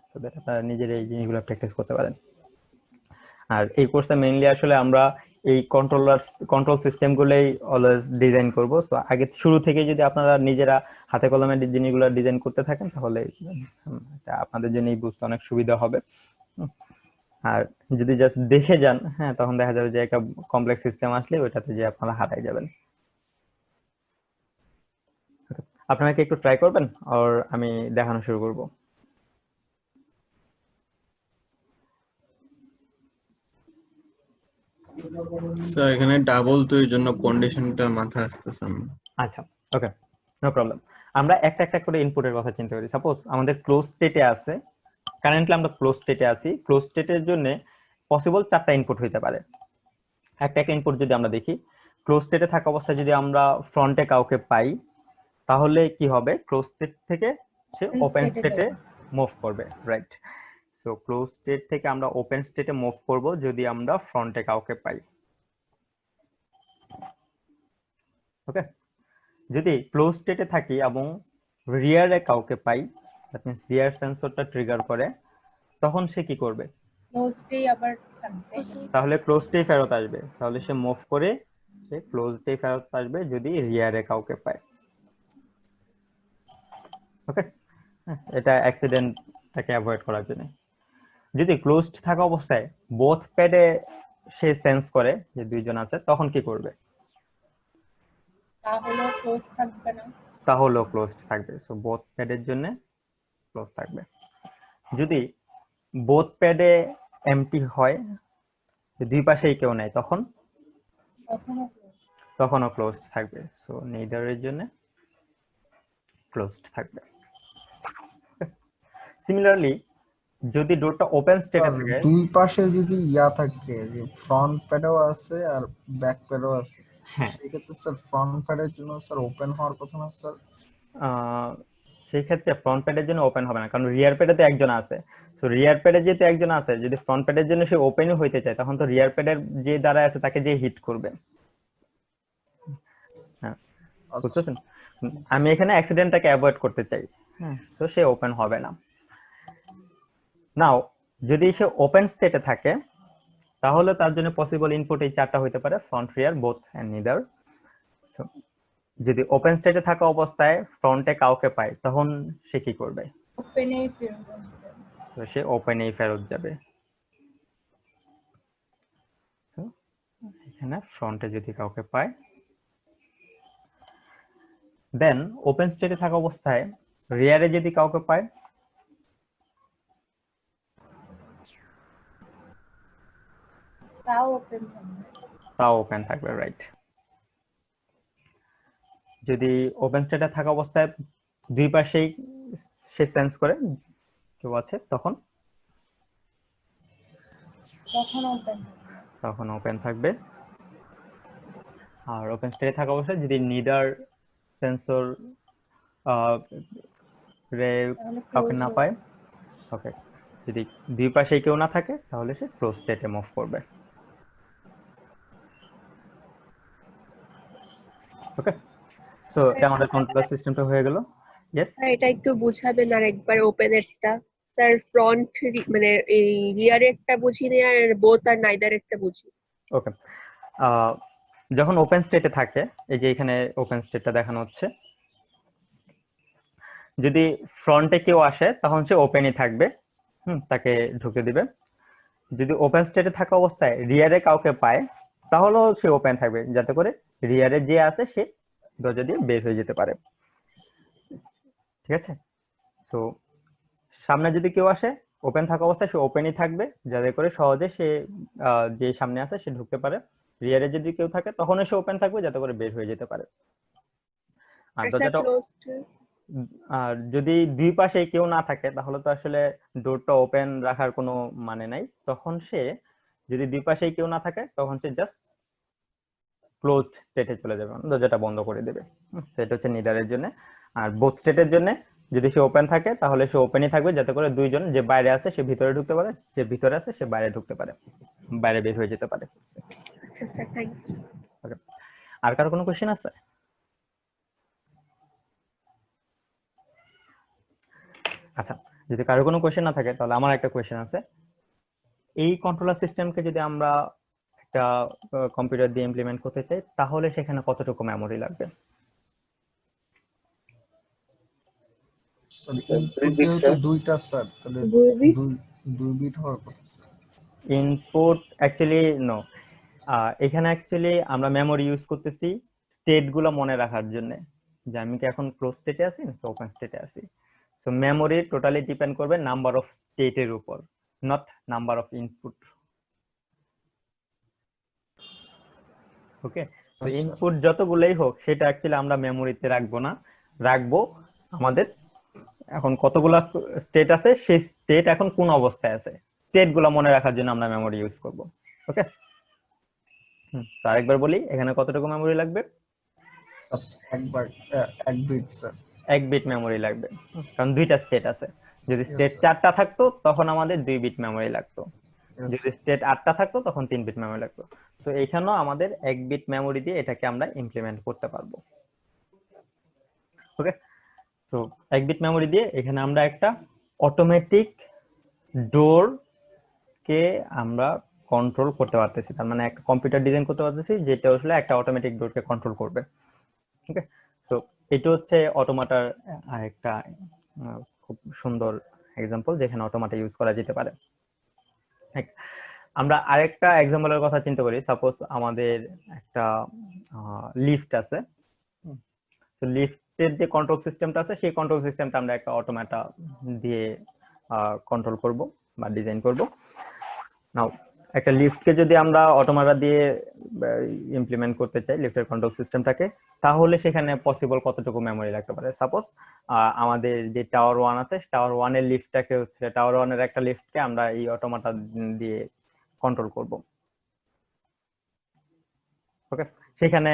[SPEAKER 1] সো দ্যাট আপনারা নিজের এই জিনিসগুলো প্র্যাকটিস করতে পারেন। আর এই কোর্সে মেইনলি আসলে আমরা এই কন্ট্রোল সিস্টেম গুলোই অলওয়েজ ডিজাইন করব। সো আগে শুরু থেকে যদি আপনারা নিজেরা হাতে কলমে জিনিসগুলো ডিজাইন করতে থাকেন, তাহলে আপনাদের জন্য বুঝতে অনেক সুবিধা হবে। আর যদি জাস্ট দেখে যান, হ্যাঁ, তখন দেখা যাবে যে একটা কমপ্লেক্স সিস্টেম আসলে ওইটাতে যে আপনারা হারাই যাবেন। আপনারা কি একটু ট্রাই করবেন, আর আমি দেখানো শুরু করব?
[SPEAKER 3] স্যার এখানে ডাবল, তো এই জন্য কন্ডিশনটা মাথায় আসতেছে না।
[SPEAKER 1] আচ্ছা, ওকে, নো প্রবলেম। আমরা একটা একটা করে ইনপুটের কথা চিন্তা করি। সাপোজ আমাদের ক্লোজ স্টেটে আছে, কারেন্টলি আমরা ক্লোজ স্টেটে আছি। ক্লোজ স্টেটের জন্য পসিবল চারটা ইনপুট হইতে পারে। একটা একটা ইনপুট যদি আমরা দেখি, ক্লোজ স্টেটে থাকা অবস্থায় যদি আমরা ফ্রন্টে কাউকে পাই, তাহলে কি হবে, ক্লোজ স্টেট থেকে সে ওপেন স্টেটে মুভ করবে, রাইট। সো ক্লোজ স্টেট থেকে আমরা ওপেন স্টেটে মুভ করব যদি আমরা ফ্রন্টে কাউকে পাই। ওকে, যদি ক্লোজ স্টেটে থাকি এবং রিয়ারে কাউকে পাই, দ্যাট মিন্স রিয়ার সেন্সরটা ট্রিগার করে, তখন সে কি করবে?
[SPEAKER 2] ক্লোজডেই আবার থাকবে।
[SPEAKER 1] তাহলে ক্লোজডেই ফেরত আসবে, তাহলে সে মুভ করে সে ক্লোজডেই ফেরত আসবে যদি রিয়ারে কাউকে পায়। ওকে, এটা অ্যাক্সিডেন্টটাকে অ্যাভয়েড করার জন্য। যদি ক্লোজড থাকা অবস্থায় বোথ প্যাডে সে সেন্স করে যে দুইজন আছে, তখন কি করবে?
[SPEAKER 2] তাহলেও ক্লোজ থাকবে না,
[SPEAKER 1] তাহলেও ক্লোজড থাকবে। সো বোথ প্যাডের জন্য ক্লোজ থাকবে। যদি বোথ প্যাডে এমটি হয়, দুই পাশেই কেউ নাই, তখন তখনও ক্লোজড থাকবে। সো নেইদারের জন্য ক্লোজড থাকবে। সিমিলারলি যদি ডোরটা ওপেন স্টেটে থাকে,
[SPEAKER 4] দুই পাশে যদি থাকে যে ফ্রন্ট প্যাডও আছে আর ব্যাক প্যাডও আছে,
[SPEAKER 1] হ্যাঁ,
[SPEAKER 4] সেক্ষেত্রে স্যার ফ্রন্ট প্যাডের জন্য স্যার ওপেন হওয়ার কথা না স্যার?
[SPEAKER 1] সেই ক্ষেত্রে ফ্রন্ট প্যাডের জন্য ওপেন হবে না, কারণ রিয়ার প্যাডে তো একজন আছে। সো রিয়ার প্যাডে যেহেতু একজন আছে, যদি ফ্রন্ট প্যাডের জন্য সে ওপেনও হইতে চায়, তখন তো রিয়ার প্যাডের যে দাঁড়ায় আছে তাকে যে হিট করবে। হ্যাঁ, বুঝতেছেন? আমি এখানে অ্যাক্সিডেন্টটাকে অ্যাভয়েড করতে চাই, হ্যাঁ, তো সে ওপেন হবে না। নাও যদি সে ওপেন স্টেটে থাকে, তাহলে তার জন্য পসিবল ইনপুট এই চারটা হইতে পারে, front, rear, both and neither. যদি ওপেন স্টেটে থাকা অবস্থায় ফ্রন্টে কাউকে পায়, তখন সে কি করবে?
[SPEAKER 2] ওপেনেই ফেরত আসবে।
[SPEAKER 1] তো সে ওপেনেই ফেরত যাবে। তো এখানে ফ্রন্টে যদি কাউকে পায়, দেন ওপেন স্টেটে থাকা অবস্থায় রিয়ারে যদি কাউকে পায়,
[SPEAKER 2] তাও ওপেন থাকবে।
[SPEAKER 1] তাও ওপেন থাকবে, রাইট। যদি ওপেন স্টেটে থাকা অবস্থায় দুই পাশেই সে সেন্স করে কেউ আছে, তখন
[SPEAKER 2] তখন
[SPEAKER 1] ওপেন
[SPEAKER 2] ওপেন থাকবে।
[SPEAKER 1] থাকবে। আর ওপেন স্টেটে থাকা অবস্থায় যদি নিদার সেন্সর রে
[SPEAKER 2] তাহলে
[SPEAKER 1] কাউকে
[SPEAKER 2] ক্লোজ
[SPEAKER 1] না
[SPEAKER 2] হবে।
[SPEAKER 1] পায়, ওকে, যদি দুই পাশেই কেউ না থাকে তাহলে সে ক্লোজ স্টেটে মুভ করবে। ওকে, সো এটা আমাদের কন্ট্রোলার সিস্টেমটা হয়ে গেল। ইয়েস,
[SPEAKER 5] স্যার এটা একটু বুঝাবেন আর একবার ওপেনেরটা। স্যার ফ্রন্ট মানে এই রিয়ারেরটা বুঝি নি, আর বোথ আর নাইদারেরটা বুঝি।
[SPEAKER 1] ওকে। যখন ওপেন স্টেটে থাকে, এই যে এখানে ওপেন স্টেটটা দেখানো হচ্ছে, যদি ফ্রন্টে কেউ আসে তখন সে ওপেনই থাকবে, তাকে ঢুকে দিবে। যদি ওপেন স্টেটে থাকা অবস্থায় রিয়ারে কাউকে পায় তাহলেও সে ওপেন থাকবে, যাতে করে রিয়ারে যে আছে সে দরজা দিয়ে বের হয়ে যেতে পারে। ঠিক আছে, তো সামনে যদি কেউ আসে ওপেন থাকা অবস্থায় সে ওপেনই থাকবে, যাতে করে সহজে সে যে সামনে আছে সে ঢুকতে পারে। রিয়ারে যদি কেউ থাকে তখন সে ওপেন থাকবে, যাতে করে বের হয়ে যেতে পারে। আর
[SPEAKER 5] আর স্যার
[SPEAKER 1] দরজাটা
[SPEAKER 5] ক্লোজড
[SPEAKER 1] আর যদি দুই পাশে কেউ না থাকে তাহলে তো আসলে ডোরটা ওপেন রাখার কোনো মানে নাই। তখন সে যদি দুই পাশেই কেউ না থাকে তখন সে জাস্ট ক্লোজড স্টেটে চলে যাবে, দরজাটা বন্ধ করে দেবে। সেটা হচ্ছে নিডারের জন্য। আর বোথ স্টেটের জন্য যদি সে ওপেন থাকে তাহলে সে ওপেনই থাকবে, যাতে করে দুইজন, যে বাইরে আছে সে ভিতরে ঢুকতে পারে, যে ভিতরে আছে সে বাইরে ঢুকতে পারে, বাইরে বের হয়ে যেতে পারে।
[SPEAKER 5] আচ্ছা স্যার, থ্যাংকস।
[SPEAKER 1] ওকে, আর কারো কোনো কোশ্চেন আছে? আচ্ছা, যদি কারো কোনো কোশ্চেন না থাকে তাহলে আমার একটা কোশ্চেন আছে। এই কন্ট্রোলার সিস্টেমকে যদি আমরা একটা কম্পিউটার দিয়ে ইমপ্লিমেন্ট করতে চাই তাহলে সেখানে কতটুকু মেমোরি লাগবে?
[SPEAKER 4] ইনপুট যেহেতু দুইটা স্যার, তাহলে
[SPEAKER 5] 2 বিট।
[SPEAKER 4] দুই বিট হওয়ার কথা স্যার।
[SPEAKER 1] ইনপুট অ্যাকচুয়ালি নো, এখানে অ্যাকচুয়ালি আমরা মেমোরি ইউজ করতেছি স্টেট গুলো মনে রাখার জন্য, যে আমি কি এখন ক্লোজ স্টেটে আছি নাকি ওপেন স্টেটে আছি। সো মেমোরি টোটালি ডিপেন্ড করবে নাম্বার অফ স্টেটের উপর, নট নাম্বার অফ ইনপুট। ওকে, তো
[SPEAKER 4] আচ্ছা।
[SPEAKER 1] ইনপুট যতগুলোই হোক সেটা অ্যাকচুয়ালি আমরা মেমোরিতে রাখবো না, রাখবো আমাদের এখন কতগুলো স্টেট আছে সেই স্টেট এখন কোন অবস্থায় আছে, স্টেট গুলো মনে রাখার জন্য আমরা মেমোরি ইউজ করব। ওকে, আরেকবার বলি, এখানে কতটুকু মেমোরি লাগবে?
[SPEAKER 4] একবার এক বিট স্যার।
[SPEAKER 1] এক বিট মেমোরি লাগবে, কারণ দুইটা স্টেট আছে। যদি স্টেট 4টা থাকতো তখন আমাদের 2 বিট মেমোরি লাগতো, যদি স্টেট 8টা থাকতো তখন 3 বিট মেমোরি লাগতো। তো এখানেও আমাদের 1 বিট মেমোরি দিয়ে এটাকে আমরা ইমপ্লিমেন্ট করতে পারবো। ওকে, তো 1 বিট মেমোরি দিয়ে এখানে আমরা একটা অটোমেটিক ডোর কে আমরা কন্ট্রোল করতে পারতেছি, তার মানে একটা কম্পিউটার ডিজাইন করতে পারতেছি যেটা আসলে একটা অটোমেটিক ডোরকে কন্ট্রোল করবে। ওকে, তো এটা হচ্ছে অটোমাটার আরেকটা খুব সুন্দর এক্সাম্পল যেখানে অটোমাটা ইউজ করা যেতে পারে। আমরা আরেকটা এক্সাম্পলের কথা চিন্তা করি। সাপোজ আমাদের একটা লিফট আছে, তো লিফটের যে কন্ট্রোল সিস্টেমটা আছে সেই কন্ট্রোল সিস্টেমটা আমরা একটা অটোমাটা দিয়ে কন্ট্রোল করব বা ডিজাইন করব। নাও একটা লিফটকে যদি আমরা অটোমাটা দিয়ে ইমপ্লিমেন্ট করতে চাই, লিফটের কন্ট্রোল সিস্টেমটাকে, তাহলে সেখানে পসিবল কতটুকু মেমোরি লাগতে পারে? সাপোজ আমাদের যে টাওয়ার 1 আছে, টাওয়ার 1 এর লিফটটাকে হচ্ছে, টাওয়ার 1 এর একটা লিফটকে আমরা এই অটোমাটা দিয়ে কন্ট্রোল করব। ওকে, সেখানে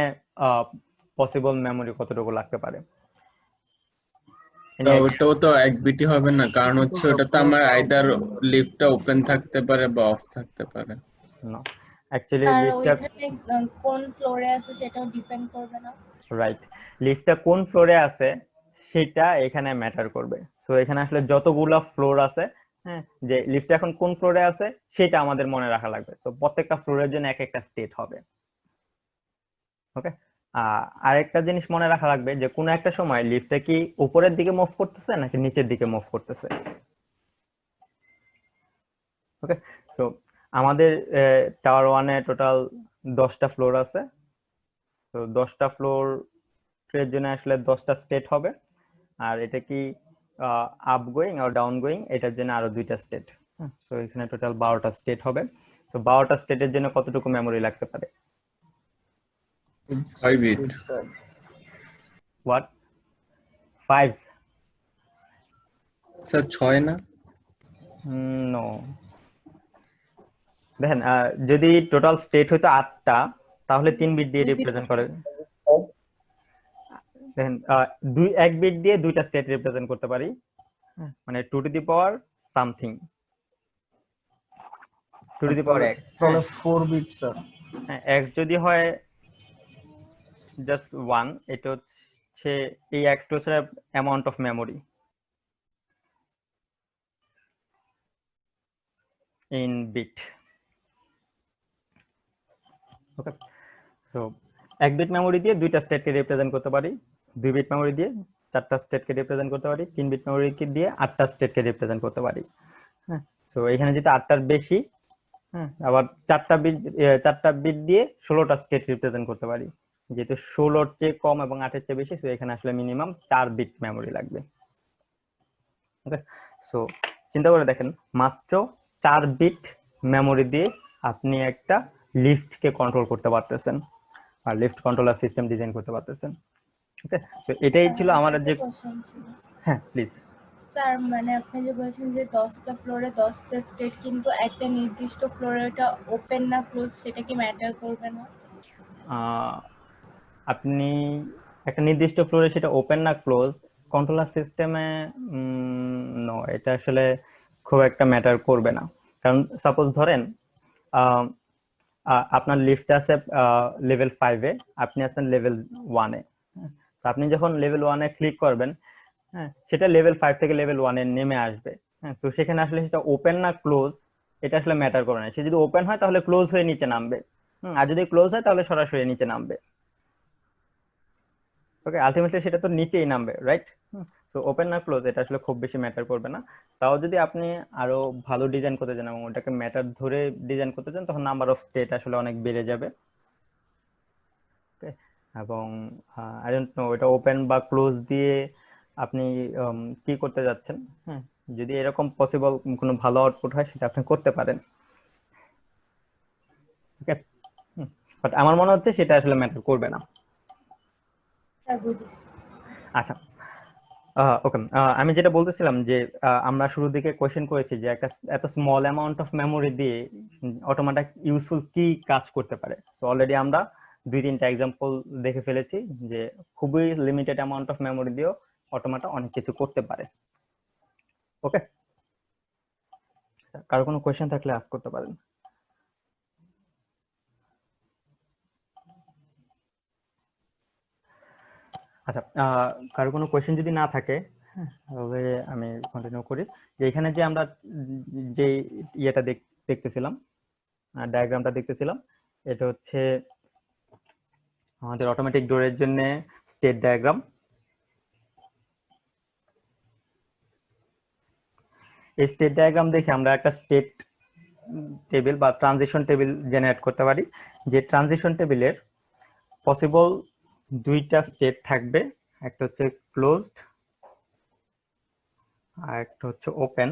[SPEAKER 1] পসিবল মেমোরি কতটুকু লাগতে পারে?
[SPEAKER 3] ওটাও তো এক বিটই হবে না, কারণ হচ্ছে ওটা তো আমার আইদার লিফটটা ওপেন থাকতে পারে বা অফ থাকতে পারে।
[SPEAKER 1] না, অ্যাকচুয়ালি
[SPEAKER 2] আর
[SPEAKER 1] লিফটটা
[SPEAKER 2] ওইখানে কোন ফ্লোরে আছে সেটাও ডিপেন্ড করবে না।
[SPEAKER 1] রাইট, লিফটটা কোন ফ্লোরে আছে সেটা এখানে ম্যাটার করবে। সো এখানে আসলে যতগুলা ফ্লোর আছে, হ্যাঁ, যে লিফটটা এখন কোন ফ্লোরে আছে সেটা আমাদের মনে রাখা লাগবে। তো প্রত্যেকটা ফ্লোরের জন্য এক একটা স্টেট হবে। ওকে, আরেকটা জিনিস মনে রাখা লাগবে যে কোনো একটা সময় লিফটটা কি উপরের দিকে মুভ করতেছে নাকি নিচের দিকে মুভ করতেছে। ওকে, তো আমাদের টাওয়ার 1 এ টোটাল 10টা ফ্লোর আছে। তো 10টা ফ্লোর এর জন্য আসলে 10টা স্টেট হবে, আর এটা কি আপ গোয়িং আর ডাউন গোয়িং এটার জন্য আরো 2টা স্টেট। তো এখানে টোটাল 12টা স্টেট হবে। তো 12টা স্টেটের জন্য কতটুকু মেমোরি লাগতে পারে?
[SPEAKER 3] 5 বিট।
[SPEAKER 4] Sir
[SPEAKER 1] what 5?
[SPEAKER 3] স্যার 6 না?
[SPEAKER 1] নো, দেখেন যদি টোটাল স্টেট হইতো 8টা তাহলে 3 বিট দিয়ে
[SPEAKER 2] 2 বিট
[SPEAKER 1] রিপ্রেজেন্ট করে। দেখেন 1 বিট দিয়ে 2টা স্টেট রিপ্রেজেন্ট করতে পারি, মানে 2 to the power something, 2 to the power 1।
[SPEAKER 4] তাহলে 4 বিট স্যার।
[SPEAKER 1] হ্যাঁ, x যদি হয় জাস্ট 1, এটা হচ্ছে এই x টা হচ্ছে amount of memory in bit. Okay, so 1 bit memory দিয়ে 2টা স্টেটকে রিপ্রেজেন্ট করতে পারি, 2 বিট মেমোরি দিয়ে 4টা স্টেটকে রিপ্রেজেন্ট করতে পারি, 3 বিট মেমোরি দিয়ে 8টা স্টেটকে রিপ্রেজেন্ট করতে পারি। হ্যাঁ, সো এখানে যেটা 8টার বেশি, হ্যাঁ, আবার 4টা বিট দিয়ে 16টা স্টেট রিপ্রেজেন্ট করতে পারি। যেহেতু 16-র চেয়ে কম এবং 8-এর চেয়ে বেশি, সো এখানে আসলে মিনিমাম 4 বিট মেমোরি লাগবে। ওকে, সো চিন্তা করে দেখেন, মাত্র 4 বিট মেমোরি দিয়ে আপনি একটা লিফটকে কন্ট্রোল করতে পারতেছেন আর লিফট কন্ট্রোলার সিস্টেম ডিজাইন করতে পারতেছেন। ওকে, তো এটাই ছিল আমার যে।
[SPEAKER 2] কোশ্চেন ছিল
[SPEAKER 1] হ্যাঁ প্লিজ।
[SPEAKER 2] স্যার, মানে আপনি যে বলছেন যে 10টা ফ্লোরে 10টা স্টেট, কিন্তু একটা নির্দিষ্ট ফ্লোরে ওটা ওপেন না ক্লোজ, সেটা কি ম্যাটার করবে না?
[SPEAKER 1] আপনি একটা নির্দিষ্ট ফ্লোরে সেটা ওপেন না ক্লোজ কন্ট্রোলার সিস্টেমে, নো, এটা আসলে খুব একটা ম্যাটার করবে না। কারণ সাপোজ ধরেন আপনার লিফট আছে লেভেল 5-এ, আপনি আছেন লেভেল 1-এ। আপনি যখন লেভেল 1-এ ক্লিক করবেন, হ্যাঁ, সেটা লেভেল 5 থেকে লেভেল 1-এ নেমে আসবে। হ্যাঁ, তো সেখানে আসলে সেটা ওপেন না ক্লোজ এটা আসলে ম্যাটার করে না। সে যদি ওপেন হয় তাহলে ক্লোজ হয়ে নিচে নামবে, আর যদি ক্লোজ হয় তাহলে সরাসরি নিচে নামবে। ওকে, আলটিমেটলি সেটা তো নিচেই নামবে, রাইট? তো ওপেন না ক্লোজ এটা আসলে খুব বেশি ম্যাটার করবে না। তাও যদি আপনি আরো ভালো ডিজাইন করতে চান এবং ওটাকে ম্যাটার ধরে ডিজাইন করতে চান, তখন নাম্বার অফ স্টেট আসলে অনেক বেড়ে যাবে। এবং আই ডোন্ট নো এটা ওপেন বা ক্লোজ দিয়ে আপনি কি করতে যাচ্ছেন। হ্যাঁ, যদি এরকম পসিবল কোনো ভালো আউটপুট হয় সেটা আপনি করতে পারেন। ওকে, বাট আমার মনে হচ্ছে সেটা আসলে ম্যাটার করবে না।
[SPEAKER 2] স্যার বুঝেছি।
[SPEAKER 1] আচ্ছা, ওকে, আমি যেটা বলতেছিলাম যে আমরা শুরুর দিকে কোয়েশ্চেন করেছি যে একটা এত স্মল অ্যামাউন্ট অফ মেমোরি দিয়ে অটোমেটিক ইউজফুল কি কাজ করতে পারে। তো অলরেডি আমরা 2-3টা এক্সাম্পল দেখে ফেলেছি যে খুবই লিমিটেড অ্যামাউন্ট অফ মেমোরি দিয়েও অটোমেটা অনেক কিছু করতে পারে। ওকে, কারো কোনো কোয়েশ্চেন থাকলে আস্ক করতে পারেন। আচ্ছা, কারো কোনো কোয়েশ্চেন যদি না থাকে, তবে আমি কন্টিনিউ করি। যে এখানে যে আমরা যে ইয়েটা দেখতেছিলাম, ডায়াগ্রামটা দেখতেছিলাম, এটা হচ্ছে আমাদের অটোমেটিক ডোরের জন্য স্টেট ডায়াগ্রাম। এই স্টেট ডায়াগ্রাম দেখে আমরা একটা স্টেট টেবিল বা ট্রানজিশন টেবিল জেনারেট করতে পারি, যে ট্রানজিশন টেবিলের পসিবল 2টা স্টেট থাকবে, একটা হচ্ছে ক্লোজড আর একটা হচ্ছে open,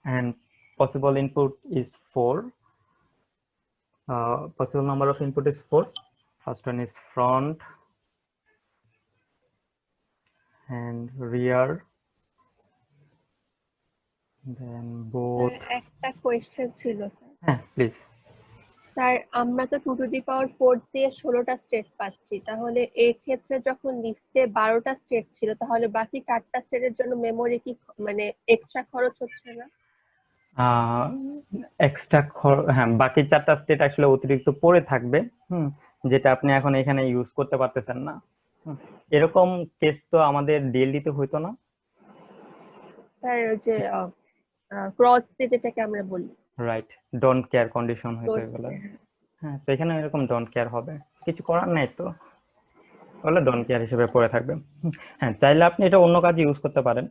[SPEAKER 1] and possible input is 4. Possible number of input is 4. First one is front and rear, then both.
[SPEAKER 5] একটা কোয়েশ্চেন ছিল স্যার।
[SPEAKER 1] হ্যাঁ প্লিজ।
[SPEAKER 5] স্যার, আমরা তো 2 টু দি পাওয়ার 4 দিয়ে 16টা স্টেট পাচ্ছি, তাহলে এই ক্ষেত্রে যখন লিফটে 12টা স্টেট ছিল, তাহলে বাকি 4টা স্টেটের জন্য মেমোরি কি মানে এক্সট্রা খরচ হচ্ছে না?
[SPEAKER 1] এক্সট্রা হ্যাঁ, বাকি 4টা স্টেট আসলে অতিরিক্ত পড়ে থাকবে, যেটা আপনি এখন এখানে ইউজ করতে পারতেছেন না। এরকম কেস তো আমাদের ডিএলডি-তে হইতো না।
[SPEAKER 5] স্যার, ওই যে ক্রস দিয়ে যেটাকে আমরা বলি,
[SPEAKER 1] রাইট, ডোন্ট কেয়ার কন্ডিশন হইতো
[SPEAKER 5] Don't
[SPEAKER 1] এগুলো।
[SPEAKER 5] care।
[SPEAKER 1] হ্যাঁ, তো এখানে এরকম ডোন্ট কেয়ার হবে, কিছু করার নাই তো, ওগুলো ডোন্ট কেয়ার হিসেবে পড়ে থাকবে। হ্যাঁ, চাইলে আপনি এটা অন্য কাজে ইউজ করতে পারেন।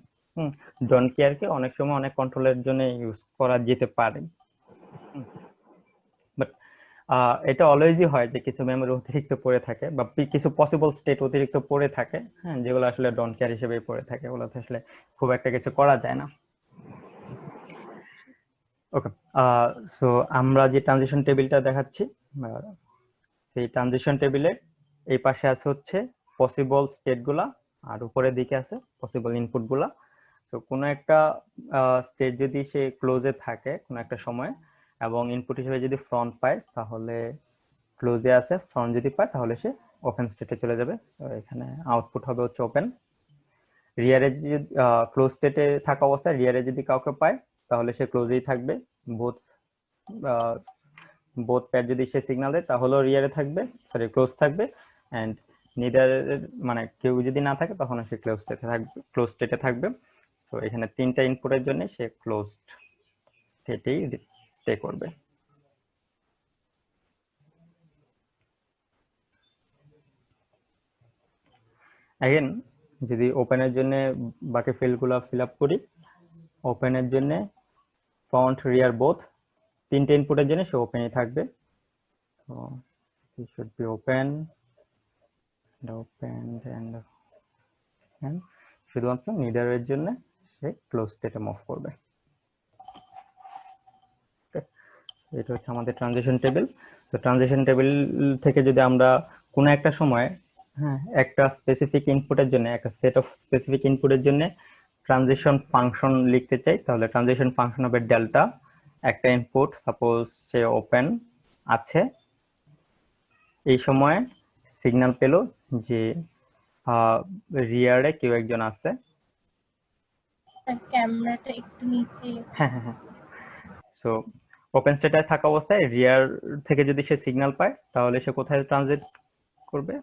[SPEAKER 1] ডোন্ট কেয়ারকে অনেক সময় অনেক কন্ট্রোলের জন্য ইউজ করা যেতে পারে, বাট এটা অলওয়েজই হয় যে কিছু মেমোরি অতিরিক্ত পড়ে থাকে বা কিছু পসিবল স্টেট অতিরিক্ত পড়ে থাকে, হ্যাঁ, যেগুলো আসলে ডোন্ট কেয়ার হিসেবেই পড়ে থাকে, ওগুলোতে আসলে খুব একটা কিছু করা যায় না। ওকে, সো আমরা যে ট্রানজিশন টেবিলটা দেখাচ্ছি, সেই ট্রানজিশন টেবিলে এই পাশে আছে হচ্ছে পসিবল স্টেটগুলা, আর উপরের দিকে আছে পসিবল ইনপুটগুলা। তো কোনো একটা স্টেট যদি সে ক্লোজে থাকে কোনো একটা সময় এবং ইনপুট হিসেবে যদি ফ্রন্ট পায় তাহলে ক্লোজে আছে, ফ্রন্ট যদি পায় তাহলে সে ওপেন স্টেটে চলে যাবে। তো এখানে আউটপুট হবে হচ্ছে ওপেন। রিয়ারে যদি ক্লোজ স্টেটে থাকা অবস্থায় রিয়ারে যদি কাউকে পায় তাহলে সে ক্লোজেই থাকবে। বোথ বোথ প্যাড যদি সে সিগন্যাল দেয় তাহলেও রিয়ারে থাকবে, সরি ক্লোজ থাকবে। এন্ড নিদার মানে কেউ যদি না থাকে তখন সে ক্লোজ স্টেটে থাকবে। তো এখানে তিনটা ইনপুটের জন্য সে ক্লোজড স্টেটেই স্টে করবে। अगेन যদি ওপেনের জন্য বাকি ফিল্ডগুলো ফিল আপ করি, ওপেনের জন্য ফ্রন্ট রিয়ার বোথ তিনটে ইনপুটের জন্য সে ওপেনই থাকবে। তো it should be open and শুধুমাত্র নিডারের জন্য সে ক্লোজ স্টেটে মুভ করবে। এটা হচ্ছে আমাদের ট্রানজিশন টেবিল। তো ট্রানজিশন টেবিল থেকে যদি আমরা কোনো একটা সময় একটা স্পেসিফিক ইনপুটের জন্য একটা সেট অফ স্পেসিফিক ইনপুটের জন্য ট্রানজিশন ফাংশন লিখতে চাই তাহলে ট্রানজিশন ফাংশন হবে ডেল্টা। একটা ইনপুট সাপোজ সে ওপেন আছে, এই সময় সিগন্যাল পেল যে রিয়ারে কেউ একজন আছে।
[SPEAKER 2] ক্যামেরাটা একটু নিচে।
[SPEAKER 1] হ্যাঁ। সো ওপেন স্টেটে থাকা অবস্থায় রিয়ার থেকে যদি সে সিগন্যাল পায় তাহলে সে কোথায় ট্রানজিট করবে?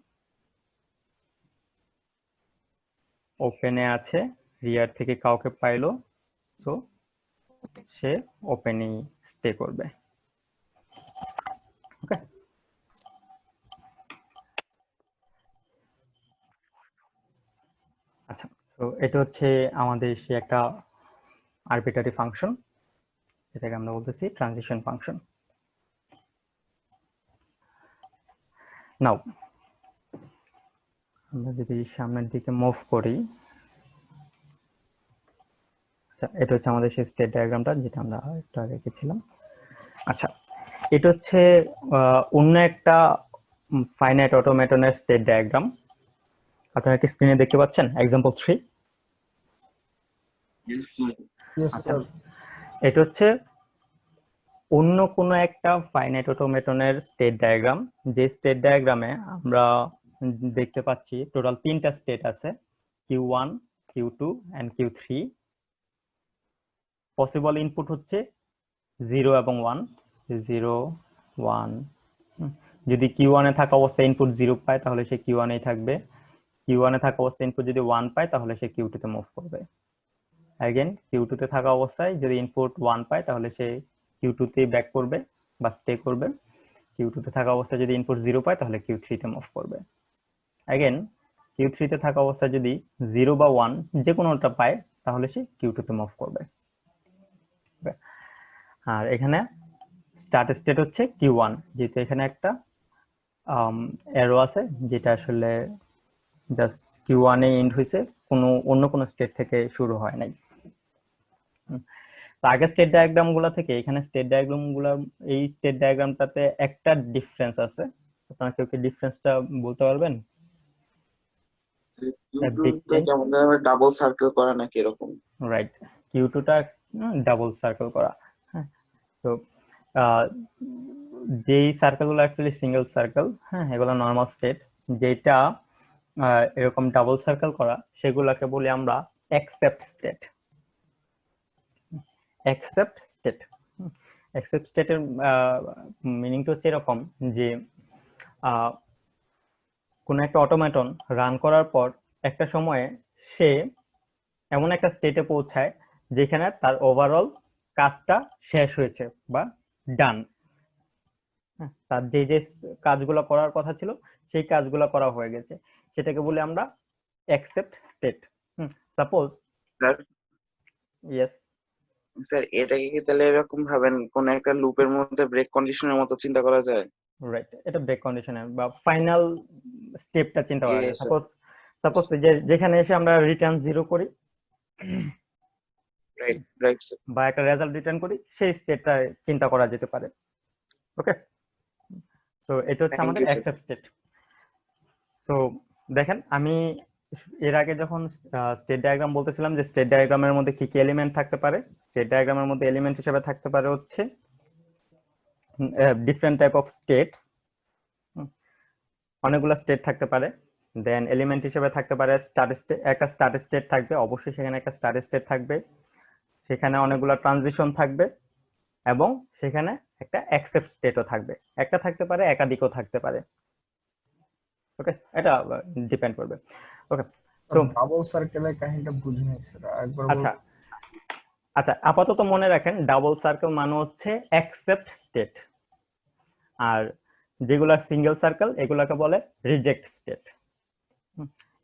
[SPEAKER 1] ওপেনে আছে, রিয়ার থেকে কাউকে পাইলো, তো সে ওপেনেই স্টে করবে। ওকে, আচ্ছা। তো এটা হচ্ছে আমাদের সে একটা আরবিট্রারি ফাংশন, এটাকে আমরা বলতেছি ট্রানজিশন ফাংশন। নাও আমরা যদি সামনের দিকে মুভ করি, এটা হচ্ছে আমাদের সেই স্টেট ডায়াগ্রামটা যেটা আমরা একটু আগে রেখেছিলাম। আচ্ছা, এটা হচ্ছে অন্য একটা ফাইনাইট অটোমেটনের স্টেট ডায়াগ্রাম। আপনারা কি স্ক্রিনে দেখতে পাচ্ছেন एग्जांपल 3?
[SPEAKER 4] Yes,
[SPEAKER 1] আচ্ছা,
[SPEAKER 4] sir.
[SPEAKER 1] এটা হচ্ছে অন্য কোনো একটা ফাইনাইট অটোমেটনের স্টেট ডায়াগ্রাম, যে স্টেট ডায়াগ্রামে আমরা দেখতে পাচ্ছি টোটাল তিনটা স্টেট আছে, Q1, Q2 and Q3। Possible input হচ্ছে 0 এবং 1, 0 1। যদি Q1 এ থাকা অবস্থায় ইনপুট 0 পায় তাহলে সে Q1 এই থাকবে। Q1 এ থাকা অবস্থায় ইনপুট যদি 1 পায় তাহলে সে Q2 তে মুভ করবে। अगेन Q2 তে থাকা অবস্থায় যদি ইনপুট 1 পায় তাহলে সে Q2 তে ব্যাক করবে বা স্টে করবে। Q2 তে থাকা অবস্থায় যদি ইনপুট 0 পায় তাহলে Q3 তে মুভ করবে। अगेन Q3 তে থাকা অবস্থায় যদি 0 বা 1 যে কোনোটা পায় তাহলে সে Q2 তে মুভ করবে। আর এখানে স্টার্ট স্টেট হচ্ছে Q1, যেহেতু এখানে একটা অ্যারো আছে যেটা আসলে জাস্ট Q1 এ এন্ড হইছে, কোনো অন্য কোনো স্টেট থেকে শুরু হয় নাই। তো আগে স্টেট ডায়াগ্রাম গুলা থেকে এখানে স্টেট ডায়াগ্রাম গুলা, এই স্টেট ডায়াগ্রামটাতে একটা ডিফারেন্স আছে। আপনারা কেউ কি ডিফারেন্সটা বলতে পারবেন?
[SPEAKER 6] ডাবল সার্কেল করা নাকি এরকম?
[SPEAKER 1] রাইট, Q2 টা ডাবল সার্কেল করা। হ্যাঁ, তো যেই সার্কেলগুলো অ্যাকচুয়ালি সিঙ্গেল সার্কেল, হ্যাঁ এগুলো নরমাল স্টেট, যেটা এরকম ডাবল সার্কেল করা সেগুলোকে বলি আমরা except state. Except state, except স্টেটের মিনিংটা হচ্ছে এরকম যে কোন একটা অটোমেটন রান করার পর একটা সময়ে সে এমন একটা স্টেটে পৌঁছায় যেখানে তার ওভারঅল কাজটা শেষ হয়েছে বা ডান। তার যে যে কাজগুলো করার কথা ছিল সেই কাজগুলো করা হয়ে গেছে, সেটাকে বলি আমরা accept state. Suppose
[SPEAKER 6] sir,
[SPEAKER 1] yes
[SPEAKER 6] sir এটাকে কি তাহলে এরকম ভাবেন কোন একটা লুপের মধ্যে ব্রেক কন্ডিশনের মতো চিন্তা করা যায়?
[SPEAKER 1] রাইট, এটা ব্রেক কন্ডিশনের বা ফাইনাল স্টেপটা চিন্তা করা যায়।
[SPEAKER 6] Yes, sir.
[SPEAKER 1] সাপোজ যেখানে এসে আমরা রিটার্ন 0 করি,
[SPEAKER 6] রাইট রাইট স্যার।
[SPEAKER 1] বা একটা রেজাল্ট রিটার্ন করি, সেই স্টেটটা চিন্তা করা যেতে পারে। ওকে, তো এটা হচ্ছে
[SPEAKER 6] থ্যাংক
[SPEAKER 1] আমাদের
[SPEAKER 6] you sir.
[SPEAKER 1] Accept state. So দেখেন, আমি এর আগে যখন স্টেট ডায়াগ্রাম বলতেছিলাম যে স্টেট ডায়াগ্রামের মধ্যে কি কি এলিমেন্ট থাকতে পারে, স্টেট ডায়াগ্রামের মধ্যে এলিমেন্ট হিসেবে থাকতে পারে হচ্ছে ডিফারেন্ট টাইপ অফ স্টেটস, অনেকগুলো স্টেট থাকতে পারে। দেন এলিমেন্ট হিসেবে থাকতে পারে একটা স্টার্ট স্টেট থাকবে, অবশ্যই সেখানে একটা স্টার্ট স্টেট থাকবে, সেখানে অনেকগুলো ট্রানজিশন থাকবে, এবং সেখানে একটা অ্যাকসেপ্ট স্টেটও থাকবে। একটা থাকতে পারে, একাধিকও থাকতে পারে। ওকে, এটা ডিপেন্ড করবে। ওকে, সো
[SPEAKER 4] ডাবল সার্কেলের কাহিনীটা বুঝি নাই স্যার, একবার
[SPEAKER 1] আচ্ছা আচ্ছা, আপাতত মনে রাখেন ডাবল সার্কেল মানে হচ্ছে অ্যাকসেপ্ট স্টেট, আর যেগুলা সিঙ্গেল সার্কেল এগুলাকে বলে রিজেক্ট স্টেট।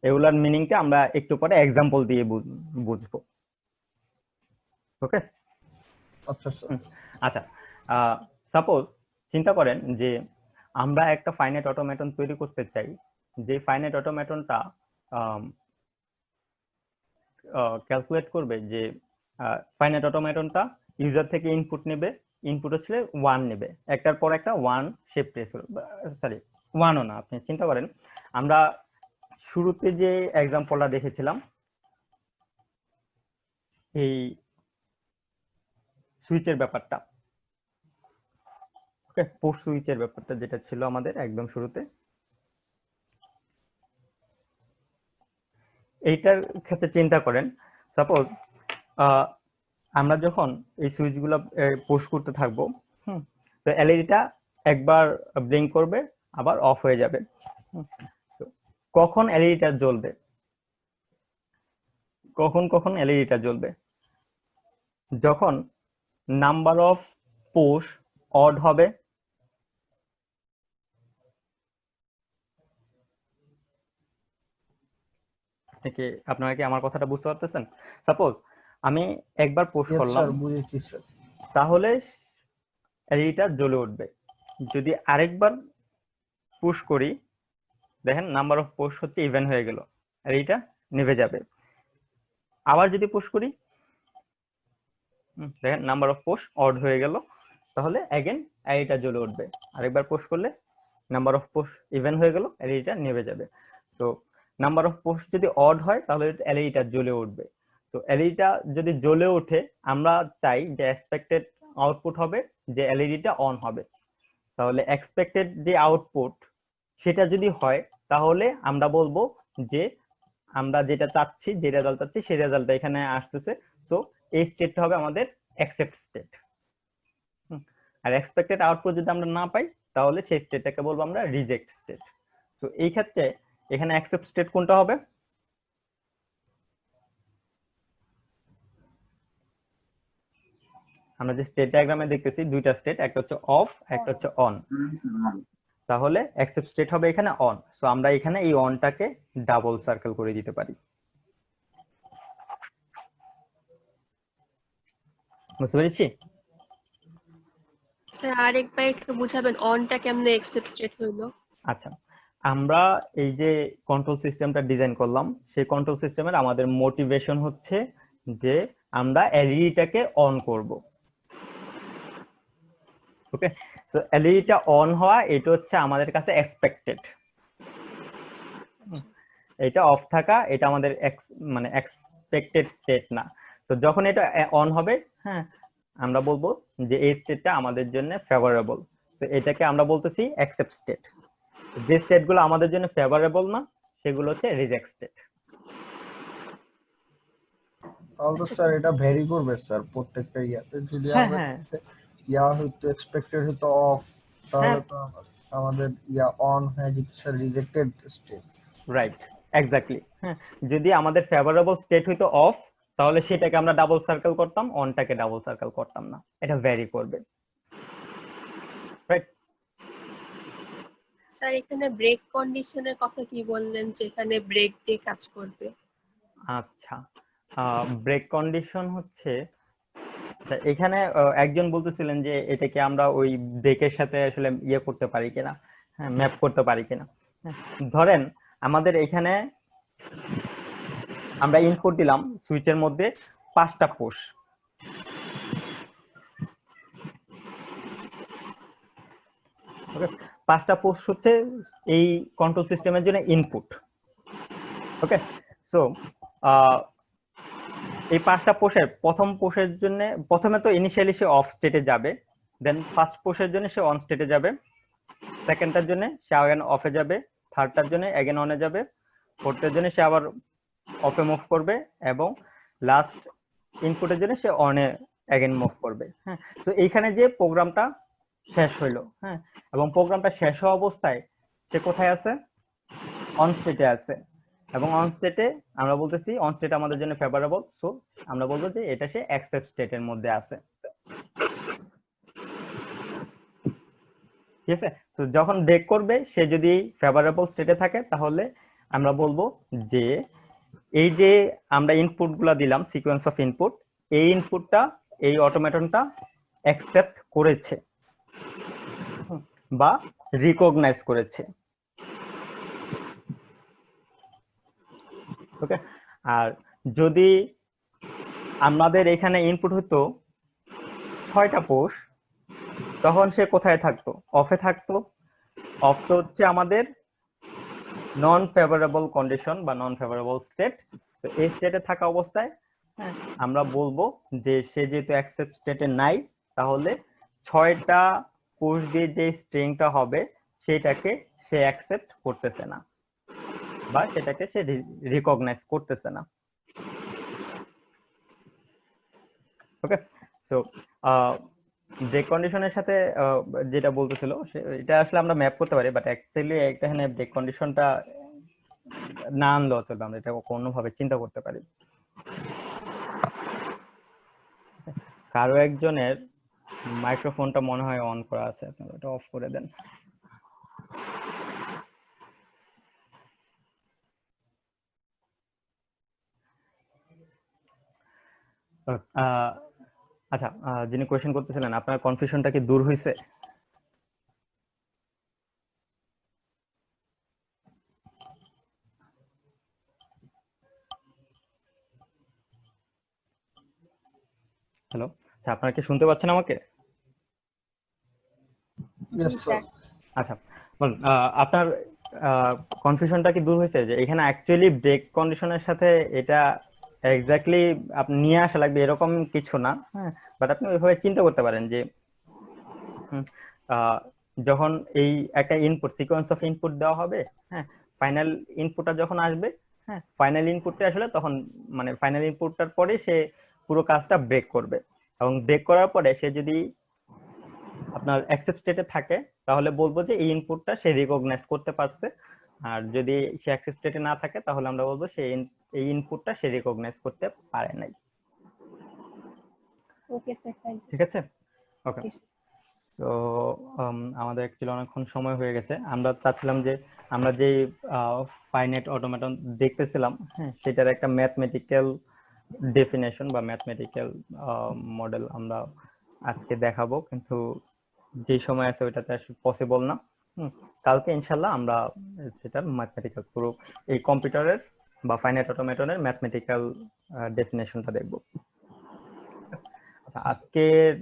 [SPEAKER 1] এগুলার মিনিংটা আমরা একটু পরে এক্সাম্পল দিয়ে বুঝবো। ওকে,
[SPEAKER 4] আচ্ছা স্যার।
[SPEAKER 1] আচ্ছা, সাপোজ চিন্তা করেন যে আমরা একটা ফাইনাইট অটোমেটন তৈরি করতে চাই, যে ফাইনাইট অটোমেটনটা ক্যালকুলেট করবে যে ফাইনাইট অটোমেটনটা ইউজার থেকে ইনপুট নেবে, ইনপুট হচ্ছে 1 নেবে, একটার পর একটা 1 শিফট রেস, সরি 1ও না, আপনি চিন্তা করেন আমরা শুরুতে যে এক্সাম্পলটা দেখেছিলাম এই সুইচের ব্যাপারটা, ওকে, পোস্ট সুইচের ব্যাপারটা যেটা ছিল আমাদের একদম শুরুতে, এইটার ক্ষেত্রে চিন্তা করেন সাপোজ আমরা যখন এই সুইচগুলো পুশ করতে থাকবো, তো এলইডিটা একবার ব্লিঙ্ক করবে আবার অফ হয়ে যাবে। কখন এলইডিটা জ্বলবে, কখন এলইডিটা জ্বলবে? যখন নাম্বার অফ পুশ অড হবে, আপনারা কি আমার কথাটা বুঝতে পারতেছেন? সাপোজ আমি একবার পুশ করলাম,
[SPEAKER 4] বুঝেছি স্যার।
[SPEAKER 1] তাহলে এলইডিটা জ্বলে উঠবে। যদি আরেকবার পুশ করি, দেখেন নাম্বার অফ পুশ হচ্ছে ইভেন হয়ে গেল, এলইডিটা নিভে যাবে। আবার যদি পুশ করি, দেখেন নাম্বার অফ পুশ অড হয়ে গেল, তাহলে अगेन এলইডিটা জ্বলে উঠবে। আরেকবার পুশ করলে নাম্বার অফ পুশ ইভেন হয়ে গেল, এলইডিটা নিভে যাবে। তো নাম্বার অফ পুশ যদি অড হয় তাহলে এলইডিটা জ্বলে উঠবে। তো এলইডিটা যদি জ্বলে ওঠে, আমরা চাই যে এক্সপেক্টেড আউটপুট হবে যে এলইডিটা অন হবে। তাহলে এক্সপেক্টেড যে আউটপুট সেটা যদি হয়, তাহলে আমরা বলবো যে আমরা যেটা চাচ্ছি, যে রেজাল্ট চাচ্ছি সেই রেজাল্টটা এখানে আসতেছে। সো এই স্টেটটা হবে আমাদের accept state. Are expected output যদি আমরা না পাই, তাহলে সেই স্টেটটাকে বলবো আমরা রিজেক্ট স্টেট। তো এই ক্ষেত্রে এখানে অ্যাকসেপ্ট স্টেট কোনটা হবে? আমরা যে স্টেট ডায়াগ্রামে দেখতেছি দুইটা স্টেট, একটা হচ্ছে অফ, একটা হচ্ছে অন। তাহলে অ্যাকসেপ্ট স্টেট হবে এখানে অন। সো আমরা এখানে এই অনটাকে ডাবল সার্কেল করে দিতে পারি। বুঝতে পেরেছি?
[SPEAKER 5] স্যার আরেকবার একটু বুঝাবেন অনটা কেমনে অ্যাকসেপ্ট স্টেট হইলো?
[SPEAKER 1] আচ্ছা, আমরা এই যে কন্ট্রোল সিস্টেমটা ডিজাইন করলাম, সেই কন্ট্রোল সিস্টেমের আমাদের মোটিভেশন হচ্ছে যে আমরা এলইডিটাকে অন করব। ওকে, সো এলইডিটা অন হওয়া এটা হচ্ছে আমাদের কাছে এক্সপেক্টেড। এটা অফ থাকা এটা আমাদের মানে এক্সপেক্টেড স্টেট না। তো যখন এটা অন হবে, হ্যাঁ, আমরা বলবো যে এই স্টেটটা আমাদের জন্য ফেভারেবল। তো এটাকে আমরা বলতেছি অ্যাকসেপ্ট স্টেট। যে স্টেটগুলো আমাদের জন্য ফেভারেবল না, সেগুলো হচ্ছে রিজেক্ট স্টেট।
[SPEAKER 4] তাহলে স্যার এটা ভ্যারি করবে স্যার প্রত্যেকটা ইয়াতে। যদি
[SPEAKER 1] হ্যাঁ,
[SPEAKER 4] আমাদের
[SPEAKER 1] হ্যাঁ,
[SPEAKER 4] ইয়া হইতো এক্সপেক্টেড হইতো অফ, তাহলে তো আমাদের ইয়া অন হয়ে যেত sir rejected state.
[SPEAKER 1] Right, exactly. হ্যাঁ, যদি আমাদের ফেভারেবল স্টেট হইতো অফ, তাহলে সেটাকে আমরা ডাবল সার্কেল করতাম, অনটাকে ডাবল সার্কেল করতাম না। এটা ভ্যারি করবে। রাইট।
[SPEAKER 5] স্যার এখানে ব্রেক কন্ডিশনের কথা কি বললেন, যেখানে ব্রেক দিয়ে কাজ করবে?
[SPEAKER 1] আচ্ছা, ব্রেক কন্ডিশন হচ্ছে এখানে একজন বলতেছিলেন যে এটাকে আমরা ওই ব্রেকের সাথে আসলে ইয়ে করতে পারি কিনা, হ্যাঁ, ম্যাপ করতে পারি কিনা। ধরেন আমাদের এখানে আমরা ইনপুট দিলাম সুইচের মধ্যে 5টা পুশ, ওকে, 5টা পুশ হচ্ছে এই কন্ট্রোল সিস্টেমের জন্য ইনপুট। ওকে, সো এই 5টা পুশের প্রথম পুশের জন্য প্রথমে তো ইনিশিয়ালি সে অফ স্টেটে যাবে, দেন ফার্স্ট পুশের জন্য সে অন স্টেটে যাবে, সেকেন্ডটার জন্য সে আবার অফে যাবে, থার্ডটার জন্য অ্যাগেন অনে যাবে, ফোর্থের জন্য সে আবার অফে মুভ করবে, এবং লাস্ট ইনপুটের জন্য সে অনে অ্যাগেন মুভ করবে। হ্যাঁ, তো এইখানে যে প্রোগ্রামটা শেষ হইলো, হ্যাঁ, এবং প্রোগ্রামটা শেষ হওয়া অবস্থায় সে কোথায় আছে? অন স্টেটে আছে, এবং অন স্টেটে আমরা বলতেছি অন স্টেট আমাদের জন্য ফেভারেবল, সো আমরা বলবো যে এটা সে অ্যাকসেপ্ট স্টেটের মধ্যে আছে। ঠিক আছে, তো যখন ব্রেক করবে সে যদি ফেভারেবল স্টেটে থাকে তাহলে আমরা বলবো যে এই যে আমরা ইনপুট গুলা দিলাম, সিকোয়েন্স অফ ইনপুট, এই ইনপুটটা এই অটোমেটনটা অ্যাকসেপ্ট করেছে বা রিকগনাইজ করেছে। ওকে, আর যদি আমাদের এখানে ইনপুট হতো 6টা পুশ, তখন সে কোথায় থাকতো? অফে থাকতো। অফ তো হচ্ছে আমাদের নন ফেভারেবল কন্ডিশন বা নন ফেভারেবল স্টেট। তো এই স্টেটে থাকা অবস্থায় আমরা বলবো যে সে যেহেতু অ্যাকসেপ্ট স্টেটে নাই, তাহলে 6টা পুশ দিয়ে যে স্ট্রিংটা হবে সেটাকে সে অ্যাকসেপ্ট করতেছে না বা সেটাকে সে রিকগনাইজ করতেছে না। ওকে, সো ব্রেক কন্ডিশনের সাথে যেটা বলতেছিল এটা আসলে আমরা ম্যাপ করতে পারি, বাট অ্যাকচুয়ালি এখানে ব্রেক কন্ডিশনটা না আনলেও চলবে, আমরা এটা অন্যভাবে চিন্তা করতে পারি। কারো একজনের মাইক্রোফোনটা মনে হয় অন করা আছে, আপনারা এটা অফ করে দেন। আচ্ছা, যিনি কোয়েশ্চেন করতেছিলেন, আপনার কনফিউশনটা কি দূর হয়েছে? হ্যালো, আচ্ছা, আপনারা কি শুনতে পাচ্ছেন আমাকে?
[SPEAKER 4] Yes sir.
[SPEAKER 1] আচ্ছা, বলুন, আপনার কনফিউশনটা কি দূর হয়েছে যে এখানে অ্যাকচুয়ালি ব্রেক কন্ডিশনের সাথে এটা এক্স্যাক্টলি আপনি নিয়ে আসা লাগবে এরকম কিছু না, হ্যাঁ, বাট আপনি ওইভাবে চিন্তা করতে পারেন যে যখন এই একটা ইনপুট সিকোয়েন্স অফ ইনপুট দেওয়া হবে, হ্যাঁ, ফাইনাল ইনপুটটা যখন আসবে, হ্যাঁ, ফাইনাল ইনপুটটা আসলে তখন মানে ফাইনাল ইনপুটটার পরে সে পুরো কাজটা ব্রেক করবে, এবং ব্রেক করার পরে সে যদি আপনার অ্যাকসেপ্ট স্টেটে থাকে তাহলে বলবো যে এই ইনপুটটা সে রিকগনাইজ করতে পারছে, আর যদি সে অ্যাকসেপ্ট স্টেটে না থাকে তাহলে আমরা বলবো সে এই ইনপুটটা সে রিকগনাইজ করতে পারে নাই।
[SPEAKER 5] Okay sir, thank you.
[SPEAKER 1] ঠিক আছে, ওকে। তো আমাদের অ্যাকচুয়ালি অনেকক্ষণ সময় হয়ে গেছে। আমরা চাচ্ছিলাম যে আমরা যে ফাইনাইট অটোমেটন দেখতেছিলাম, হ্যাঁ, সেটার একটা ম্যাথমেটিক্যাল ডেফিনেশন বা ম্যাথমেটিক্যাল মডেল আমরা আজকে দেখাবো, কিন্তু যে সময় আছে ওইটাতে আসলে পসিবল না। কালকে ইনশাল্লাহ আমরা সেটার ম্যাথমেটিক্যাল পুরো এই কম্পিউটারের বা ফাইনাইট অটোমেটনের ম্যাথমেটিক্যাল ডেফিনেশনটা দেখব। আজকের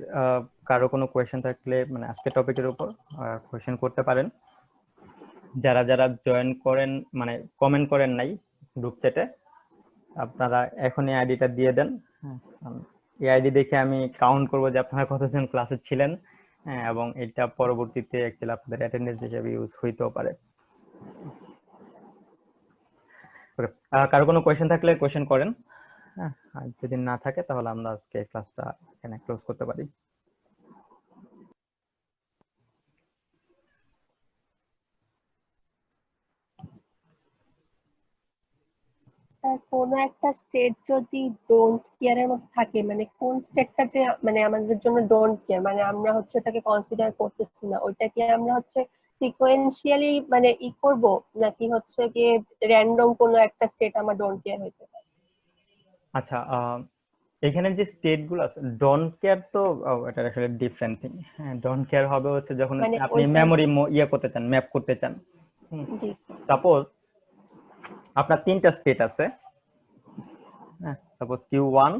[SPEAKER 1] কারো কোনো কোয়েশ্চেন থাকলে মানে আজকের টপিকের উপর কোয়েশ্চেন করতে পারেন। যারা যারা জয়েন করেন মানে কমেন্ট করেন নাই গ্রুপ চ্যাটে, আপনারা এখনই আইডিটা দিয়ে দেন। এই আইডি দেখে আমি কাউন্ট করব যে আপনারা কতজন ক্লাসে ছিলেন, হ্যাঁ, এবং এটা পরবর্তীতে অ্যাকচুয়ালি আপনাদের অ্যাটেন্ডেন্স হিসেবে ইউজ হইতেও পারে। কারো কোনো কোয়েশ্চেন থাকলে কোয়েশ্চেন করেন, হ্যাঁ, আর যদি না থাকে তাহলে আমরা আজকে ক্লাসটা এখানে ক্লোজ করতে পারি।
[SPEAKER 5] স্যার, কোন একটা স্টেট যদি ডোন্ট কেয়ারের মধ্যে থাকে, মানে কোন স্টেটটা যে মানে আমাদের জন্য ডোন্ট কেয়ার, মানে আমরা হচ্ছে ওটাকে কনসিডার করতেছি না, ওইটা কি আমরা হচ্ছে সিকোয়েন্সিয়ালি মানে করব, নাকি হচ্ছে গিয়ে র্যান্ডম কোনো একটা স্টেট আমার ডোন্ট কেয়ার হইতে পারে?
[SPEAKER 1] আচ্ছা, এখানে যে স্টেট গুলো আছে ডোন্ট কেয়ার, তো এটা আসলে ডিফারেন্ট থিং। হ্যাঁ, ডোন্ট কেয়ার হবে হচ্ছে যখন
[SPEAKER 5] মানে
[SPEAKER 1] আপনি মেমরি ইয়ে করতে চান, ম্যাপ করতে চান।
[SPEAKER 5] জি।
[SPEAKER 1] সাপোজ আপনার 3টা স্টেট আছে, হ্যাঁ, suppose Q1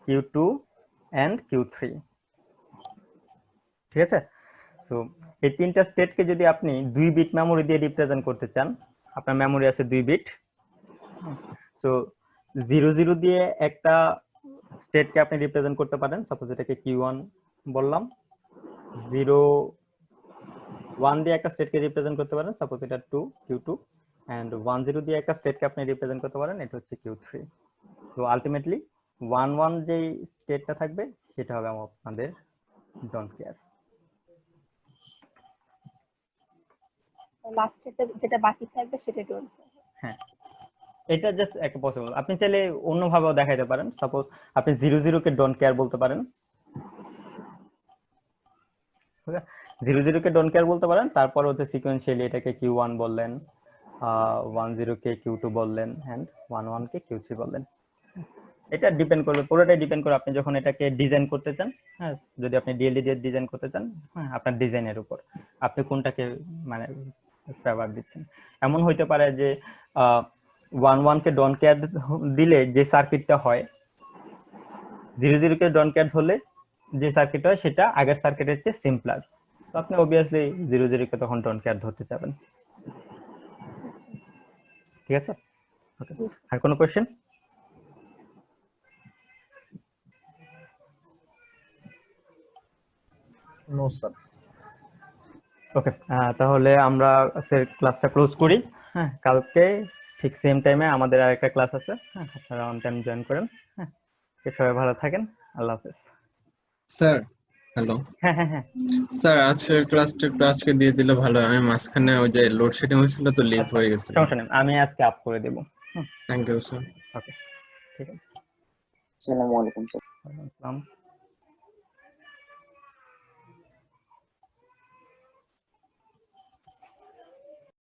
[SPEAKER 1] Q2 and Q3 ঠিক আছে। তো এই তিনটা স্টেটকে যদি আপনি 2 বিট মেমোরি দিয়ে রিপ্রেজেন্ট করতে চান, আপনার মেমোরি আছে 2 বিট, সো 00 দিয়ে একটা স্টেটকে আপনি রিপ্রেজেন্ট করতে পারেন, সাপোজ এটাকে Q1 বললাম, 01 দিয়ে একটা স্টেটকে রিপ্রেজেন্ট করতে পারেন, সাপোজ এটা Q2, এন্ড 10 দিয়ে একটা স্টেটকে আপনি রিপ্রেজেন্ট করতে পারেন, এটা হচ্ছে Q3। তো আলটিমেটলি 11 যেই স্টেটটা থাকবে সেটা হবে আপনাদের ডোন্ট কেয়ার।
[SPEAKER 5] লাস্ট যেটা বাকি থাকবে সেটা ডোন্ট।
[SPEAKER 1] হ্যাঁ, এটা জাস্ট একটা পসিবল। আপনি চাইলে অন্যভাবেও দেখাইতে পারেন, সাপোজ আপনি 00 কে ডোন্ট কেয়ার বলতে পারেন, 00 কে ডোন্ট কেয়ার বলতে পারেন, তারপর হচ্ছে সিকোয়েন্সিয়ালি এটাকে Q1 বললেন, 10 কে Q2 বললেন, এন্ড 11 কে Q3 বললেন। এটা ডিপেন্ড করবে, পুরোটাই ডিপেন্ড করে আপনি যখন এটাকে ডিজাইন করতে চান। হ্যাঁ, যদি আপনি ডিএলডি দিয়ে ডিজাইন করতে চান, হ্যাঁ, আপনার ডিজাইনের উপর আপনি কোনটাকে মানে ফেভার দিচ্ছেন। এমন হইতে পারে যে 11 কে ডোন্ট কেয়ার দিলে যে সার্কিটটা হয়, 00 কে ডোন্ট কেয়ার ধরলে যে সার্কিট হয় সেটা আগের সার্কিটের চেয়ে সিম্পলার। তো আপনি অবভিয়াসলি 00 কে তখন ডোন্ট কেয়ার ধরতে চাবেন। ঠিক আছে, ওকে। আর কোনো কোশ্চেন?
[SPEAKER 4] No sir.
[SPEAKER 1] ওকে, তাহলে আমরা ক্লাসটা ক্লোজ করি। হ্যাঁ, কালকে ঠিক সেম টাইমে আমাদের আরেকটা ক্লাস আছে। হ্যাঁ, আপনারা অন টাইম জয়েন করেন। হ্যাঁ, সবাই ভালো থাকেন, আল্লাহ হাফেজ।
[SPEAKER 3] Sir hello.
[SPEAKER 1] হ্যাঁ হ্যাঁ হ্যাঁ,
[SPEAKER 3] স্যার আজকের ক্লাসটা একটু আজকে দিয়ে দিলে ভালো হয়। আমি মাঝখানে ওই যে লোডশেডিং হয়েছিল তো লিভ
[SPEAKER 1] আচ্ছা,
[SPEAKER 3] হয়ে গেছে।
[SPEAKER 1] সমস্যা নেই, আমি আজকে আপ করে দেবো।
[SPEAKER 3] Thank you sir.
[SPEAKER 1] ওকে, ঠিক আছে।
[SPEAKER 6] আসসালামু আলাইকুম স্যার।
[SPEAKER 1] ওয়ালাইকুম আসসালাম।